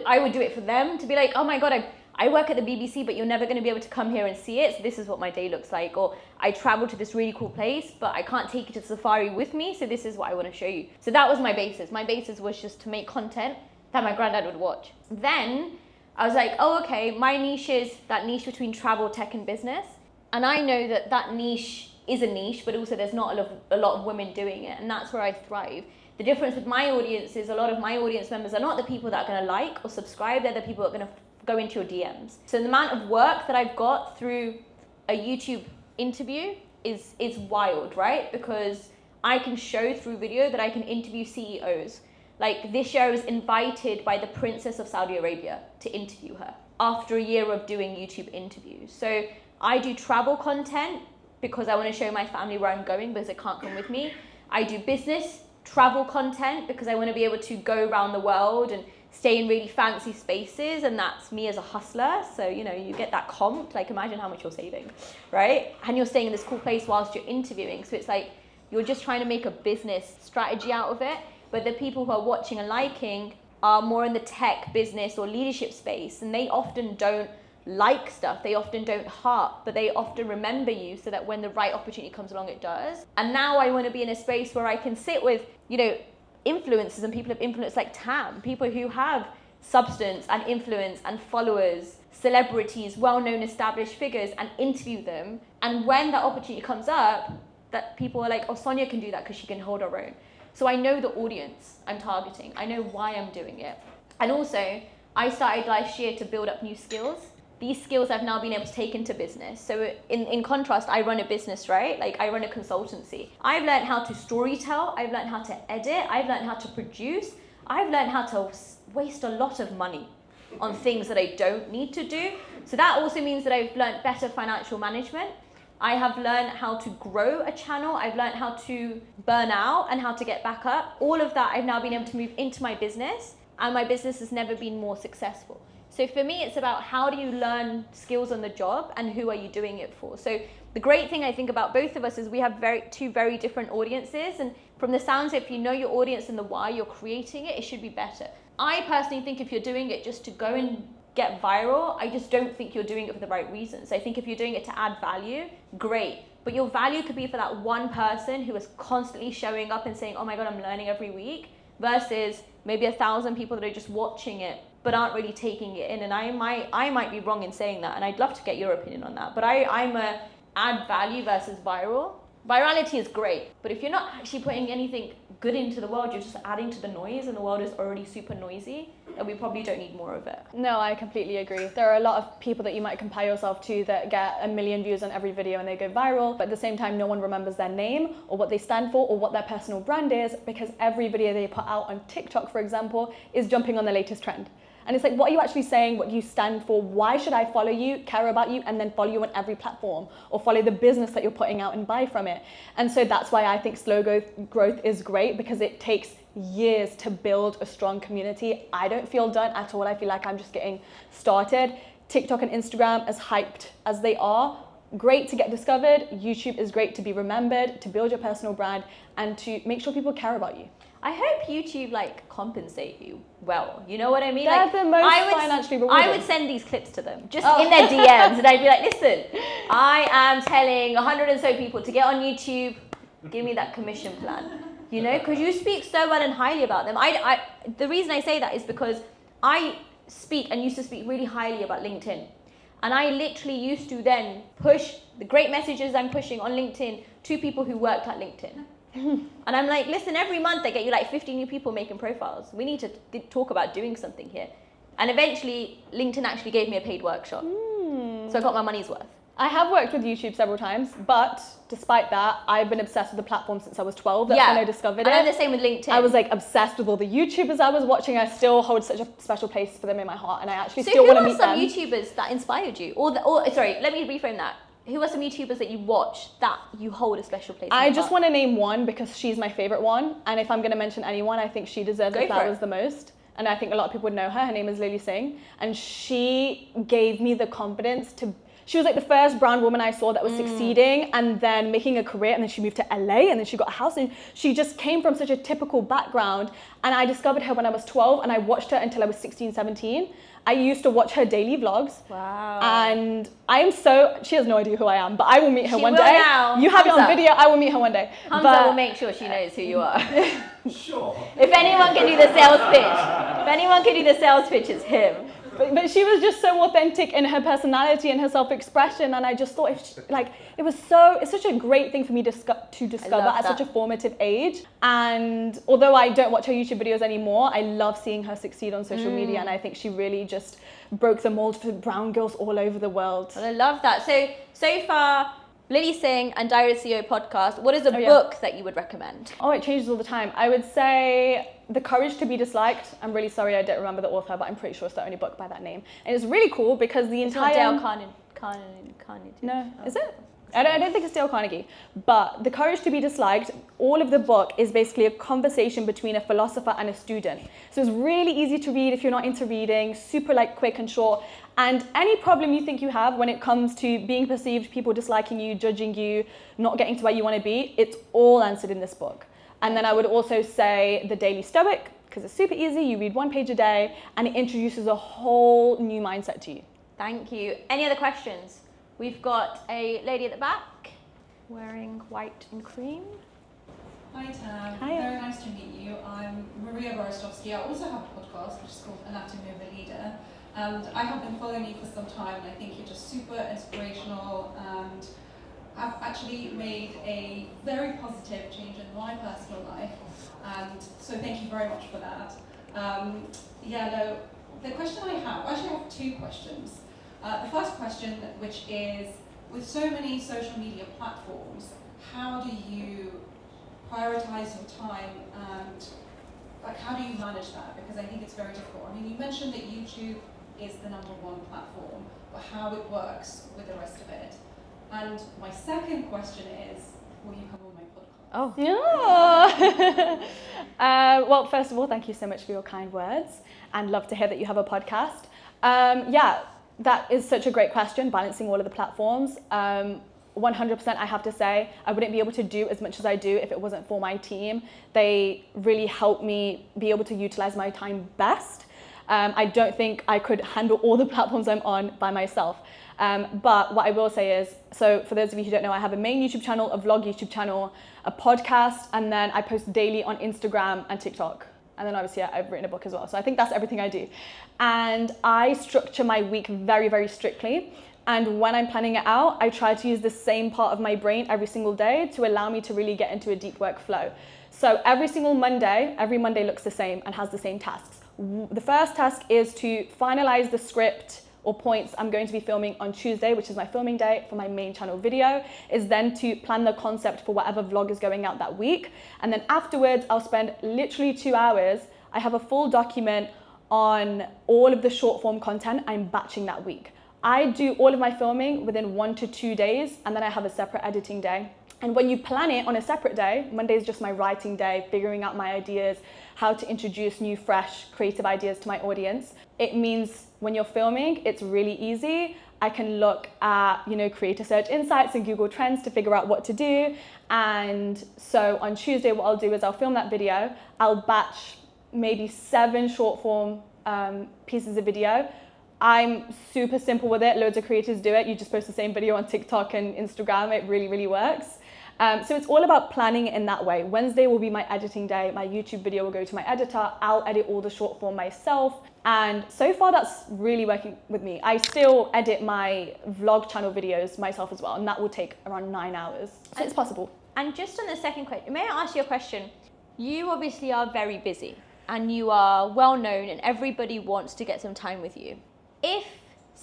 I would do it for them to be like, oh my God, I work at the BBC, but you're never going to be able to come here and see it. So this is what my day looks like. Or I travel to this really cool place, but I can't take you to safari with me. So this is what I want to show you. So that was my basis. My basis was just to make content that my granddad would watch. Then I was like, oh, okay, my niche is that niche between travel, tech, and business. And I know that that niche is a niche, but also there's not a lot of women doing it. And that's where I thrive. The difference with my audience is a lot of my audience members are not the people that are going to like or subscribe. They're the people that are going to go into your DMs. So the amount of work that I've got through a YouTube interview is wild, right? Because I can show through video that I can interview CEOs. Like this year I was invited by the Princess of Saudi Arabia to interview her after a year of doing YouTube interviews. So I do travel content because I want to show my family where I'm going because they can't come with me. I do business travel content because I want to be able to go around the world and stay in really fancy spaces, and that's me as a hustler. So, you know, you get that comp, like imagine how much you're saving, right? And you're staying in this cool place whilst you're interviewing. So it's like, you're just trying to make a business strategy out of it. But the people who are watching and liking are more in the tech, business, or leadership space, and they often don't like stuff. They often don't heart, but they often remember you so that when the right opportunity comes along, it does. And now I want to be in a space where I can sit with, you know, influencers and people of influence like Tam, people who have substance and influence and followers, celebrities, well-known established figures, and interview them. And when that opportunity comes up, that people are like, oh, Sonia can do that because she can hold her own. So I know the audience I'm targeting. I know why I'm doing it. And also, I started last year to build up new skills. These skills I've now been able to take into business. So in contrast, I run a business, right? Like I run a consultancy. I've learned how to storytell. I've learned how to edit. I've learned how to produce. I've learned how to waste a lot of money on things that I don't need to do. So that also means that I've learned better financial management. I have learned how to grow a channel. I've learned how to burn out and how to get back up. All of that I've now been able to move into my business, and my business has never been more successful. So for me, it's about how do you learn skills on the job and who are you doing it for? So the great thing I think about both of us is we have two very different audiences, and from the sounds, if you know your audience and the why you're creating it, it should be better. I personally think if you're doing it just to go and get viral, I just don't think you're doing it for the right reasons. I think if you're doing it to add value, great. But your value could be for that one person who is constantly showing up and saying, oh my God, I'm learning every week, versus maybe 1,000 people that are just watching it but aren't really taking it in. And I might be wrong in saying that, and I'd love to get your opinion on that. But I'm a add value versus viral. Virality is great, but if you're not actually putting anything good into the world, you're just adding to the noise, and the world is already super noisy, and we probably don't need more of it. No, I completely agree. There are a lot of people that you might compare yourself to that get 1 million views on every video and they go viral, but at the same time, no one remembers their name or what they stand for or what their personal brand is, because every video they put out on TikTok, for example, is jumping on the latest trend. And it's like, what are you actually saying? What do you stand for? Why should I follow you, care about you, and then follow you on every platform, or follow the business that you're putting out and buy from it? And so that's why I think slow growth is great, because it takes years to build a strong community. I don't feel done at all. I feel like I'm just getting started. TikTok and Instagram, as hyped as they are, great to get discovered. YouTube is great to be remembered, to build your personal brand, and to make sure people care about you. I hope YouTube like compensate you well. You know what I mean? They're like, the most financially rewarding. I would send these clips to them just in their DMs, and I'd be like, listen, I am telling 100 and so people to get on YouTube. Give me that commission plan. You know, because you speak so well and highly about them. The reason I say that is because I speak and used to speak really highly about LinkedIn. And I literally used to then push the great messages I'm pushing on LinkedIn to people who worked at LinkedIn. And I'm like, listen, every month I get you like 50 new people making profiles. We need to talk about doing something here. And eventually, LinkedIn actually gave me a paid workshop. So I got my money's worth. I have worked with YouTube several times, but despite that, I've been obsessed with the platform since I was 12. That's when I discovered it. And I'm the same with LinkedIn. I was like obsessed with all the YouTubers I was watching. I still hold such a special place for them in my heart, and I actually So still want to meet who them. are some YouTubers that inspired you? Or sorry, let me reframe that. Who are some YouTubers that you watch that you hold a special place in I your just heart? want to name one because she's my favorite one, and if I'm going to mention anyone, I think she deserves Go the for flowers it. the most. And I think a lot of people would know her. Her name is Lily Singh, and she gave me the confidence to. She was like the first brown woman I saw that was succeeding and then making a career, and then she moved to LA and then she got a house, and she just came from such a typical background. And I discovered her when I was 12, and I watched her until I was 16, 17. I used to watch her daily vlogs. Wow. And she has no idea who I am, but I will meet her She one will day. now. You have it on Hamza. video, I will meet her one day. Hamza will make sure she knows who you are. Sure. If anyone can do the sales pitch, it's him. But she was just so authentic in her personality and her self-expression, and I just thought it's such a great thing for me to discover at such a formative age. And although I don't watch her YouTube videos anymore, I love seeing her succeed on social media, and I think she really just broke the mold for brown girls all over the world. Well, I love that. So far, Lily Singh and Diary of a CEO podcast, what is a book that you would recommend? Oh, it changes all the time. I would say The Courage to Be Disliked. I'm really sorry I don't remember the author, but I'm pretty sure it's the only book by that name. And it's really cool because the entire... It's not Dale Carnegie. No, is it? I don't think it's Dale Carnegie. But The Courage to Be Disliked, all of the book is basically a conversation between a philosopher and a student. So it's really easy to read if you're not into reading, super quick and short. And any problem you think you have when it comes to being perceived, people disliking you, judging you, not getting to where you want to be, it's all answered in this book. And then I would also say The Daily Stoic, because it's super easy. You read one page a day, and it introduces a whole new mindset to you. Thank you. Any other questions? We've got a lady at the back wearing white and cream. Hi Tam, Hiya. very nice to meet you. I'm Maria Borostovsky. I also have a podcast which is called Anatomy of a Leader, and I have been following you for some time, and I think you're just super inspirational and have actually made a very positive change in my personal life, and so thank you very much for that. The question I have two questions. The first question, which is, with so many social media platforms, how do you prioritize your time, and how do you manage that? Because I think it's very difficult. I mean, you mentioned that YouTube is the #1 platform, but how it works with the rest of it. And my second question is, will you come on my podcast? Oh. Yeah. Well, first of all, thank you so much for your kind words, and love to hear that you have a podcast. That is such a great question, balancing all of the platforms. 100% I have to say, I wouldn't be able to do as much as I do if it wasn't for my team. They really help me be able to utilize my time best. I don't think I could handle all the platforms I'm on by myself. But what I will say is, so for those of you who don't know, I have a main YouTube channel, a vlog YouTube channel, a podcast, and then I post daily on Instagram and TikTok. And then obviously I've written a book as well. So I think that's everything I do. And I structure my week very, very strictly. And when I'm planning it out, I try to use the same part of my brain every single day to allow me to really get into a deep workflow. So every Monday looks the same and has the same tasks. The first task is to finalize the script or points I'm going to be filming on Tuesday, which is my filming day for my main channel video, is then to plan the concept for whatever vlog is going out that week. And then afterwards, I'll spend literally 2 hours. I have a full document on all of the short form content I'm batching that week. I do all of my filming within 1 to 2 days, and then I have a separate editing day. And when you plan it on a separate day, Monday is just my writing day, figuring out my ideas, how to introduce new, fresh, creative ideas to my audience. It means when you're filming, it's really easy. I can look at, creator search insights and Google Trends to figure out what to do. And so on Tuesday, what I'll do is I'll film that video. I'll batch maybe 7 short form pieces of video. I'm super simple with it. Loads of creators do it. You just post the same video on TikTok and Instagram. It really, really works. So it's all about planning in that way. Wednesday will be my editing day. My YouTube video will go to my editor. I'll edit all the short form myself. And so far that's really working with me. I still edit my vlog channel videos myself as well. And that will take around 9 hours. So it's possible. And just on the second question, may I ask you a question? You obviously are very busy and you are well known and everybody wants to get some time with you. If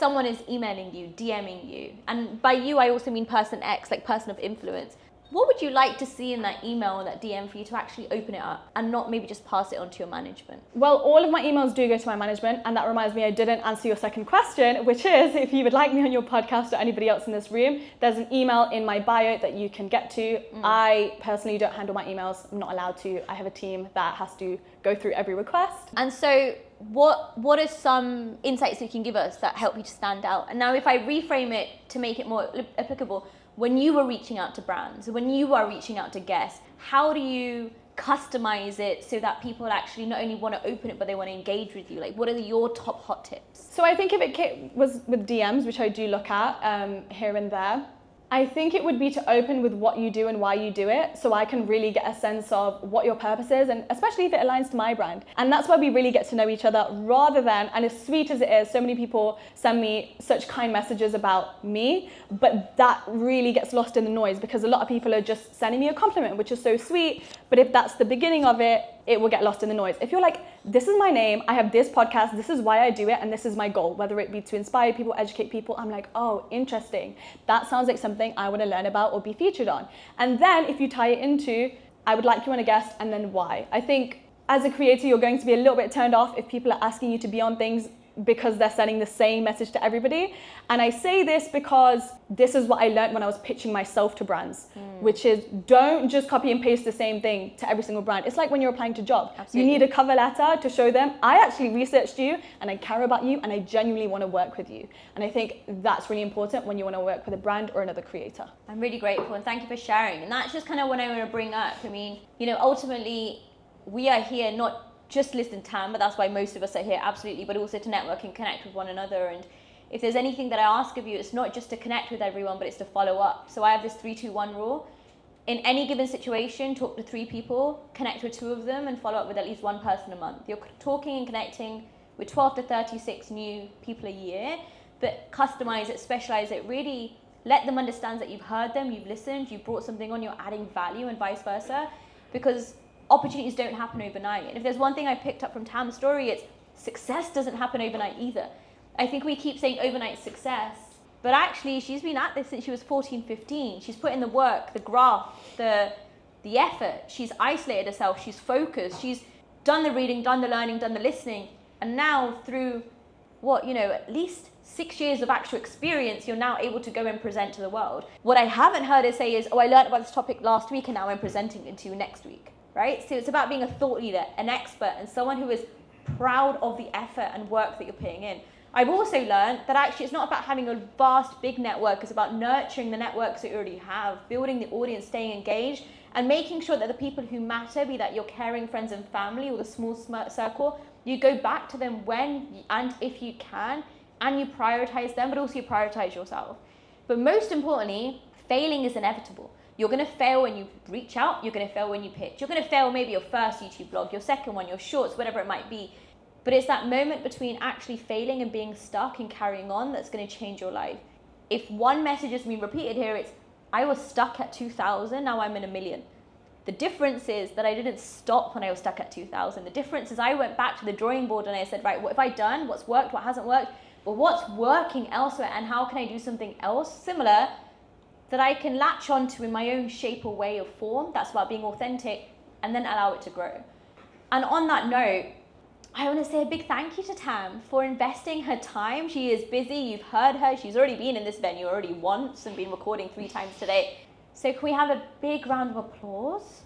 someone is emailing you, DMing you, and by you I also mean person X, like person of influence, what would you like to see in that email or that DM for you to actually open it up and not maybe just pass it on to your management? Well, all of my emails do go to my management, and that reminds me I didn't answer your second question, which is if you would like me on your podcast or anybody else in this room, there's an email in my bio that you can get to. I personally don't handle my emails. I'm not allowed to. I have a team that has to go through every request. And so what are some insights you can give us that help you to stand out? And now if I reframe it to make it more applicable, when you were reaching out to brands, when you are reaching out to guests, how do you customize it so that people actually not only want to open it, but they want to engage with you? Like, what are your top hot tips? So I think if it was with DMs, which I do look at here and there, I think it would be to open with what you do and why you do it, so I can really get a sense of what your purpose is, and especially if it aligns to my brand. And that's where we really get to know each other, rather than, and as sweet as it is, so many people send me such kind messages about me, but that really gets lost in the noise because a lot of people are just sending me a compliment, which is so sweet, but if that's the beginning of it, it will get lost in the noise. If you're like, this is my name, I have this podcast, this is why I do it, and this is my goal, whether it be to inspire people, educate people, I'm like, oh, interesting. That sounds like something I want to learn about or be featured on. And then if you tie it into, I would like you on a guest, and then why. I think as a creator, you're going to be a little bit turned off if people are asking you to be on things because they're sending the same message to everybody. And I say this because this is what I learned when I was pitching myself to brands, which is don't just copy and paste the same thing to every single brand. It's like when you're applying to job. Absolutely. You need a cover letter to show them, I actually researched you and I care about you and I genuinely want to work with you. And I think that's really important when you want to work with a brand or another creator. I'm really grateful and thank you for sharing. And that's just kind of what I want to bring up. I mean, you know, ultimately we are here not just listen to Tam, but that's why most of us are here, absolutely, but also to network and connect with one another. And if there's anything that I ask of you, it's not just to connect with everyone, but it's to follow up. So I have this 3-2-1 rule. In any given situation, talk to 3 people, connect with 2 of them, and follow up with at least 1 person a month. You're talking and connecting with 12 to 36 new people a year, but customize it, specialize it, really let them understand that you've heard them, you've listened, you've brought something on, you're adding value, and vice versa, because opportunities don't happen overnight. And if there's one thing I picked up from Tam's story, it's success doesn't happen overnight either. I think we keep saying overnight success, but actually she's been at this since she was 14, 15. She's put in the work, the graft, the effort. She's isolated herself, she's focused, she's done the reading, done the learning, done the listening. And now through at least 6 years of actual experience, you're now able to go and present to the world. What I haven't heard her say is, oh, I learned about this topic last week and now I'm presenting it to you next week. Right? So it's about being a thought leader, an expert, and someone who is proud of the effort and work that you're putting in. I've also learned that actually it's not about having a vast, big network. It's about nurturing the networks that you already have, building the audience, staying engaged, and making sure that the people who matter, be that your caring friends and family or the small circle, you go back to them when and if you can, and you prioritize them, but also you prioritize yourself. But most importantly, failing is inevitable. You're going to fail when you reach out, you're going to fail when you pitch. You're going to fail maybe your first YouTube blog, your second one, your shorts, whatever it might be. But it's that moment between actually failing and being stuck and carrying on that's going to change your life. If one message has been repeated here, it's, I was stuck at 2,000, now I'm in 1 million. The difference is that I didn't stop when I was stuck at 2,000. The difference is I went back to the drawing board and I said, right, what have I done? What's worked? What hasn't worked? But what's working elsewhere? And how can I do something else similar that I can latch onto in my own shape or way or form? That's about being authentic, and then allow it to grow. And on that note, I want to say a big thank you to Tam for investing her time. She is busy, you've heard her, she's already been in this venue already once and been recording 3 times today. So can we have a big round of applause?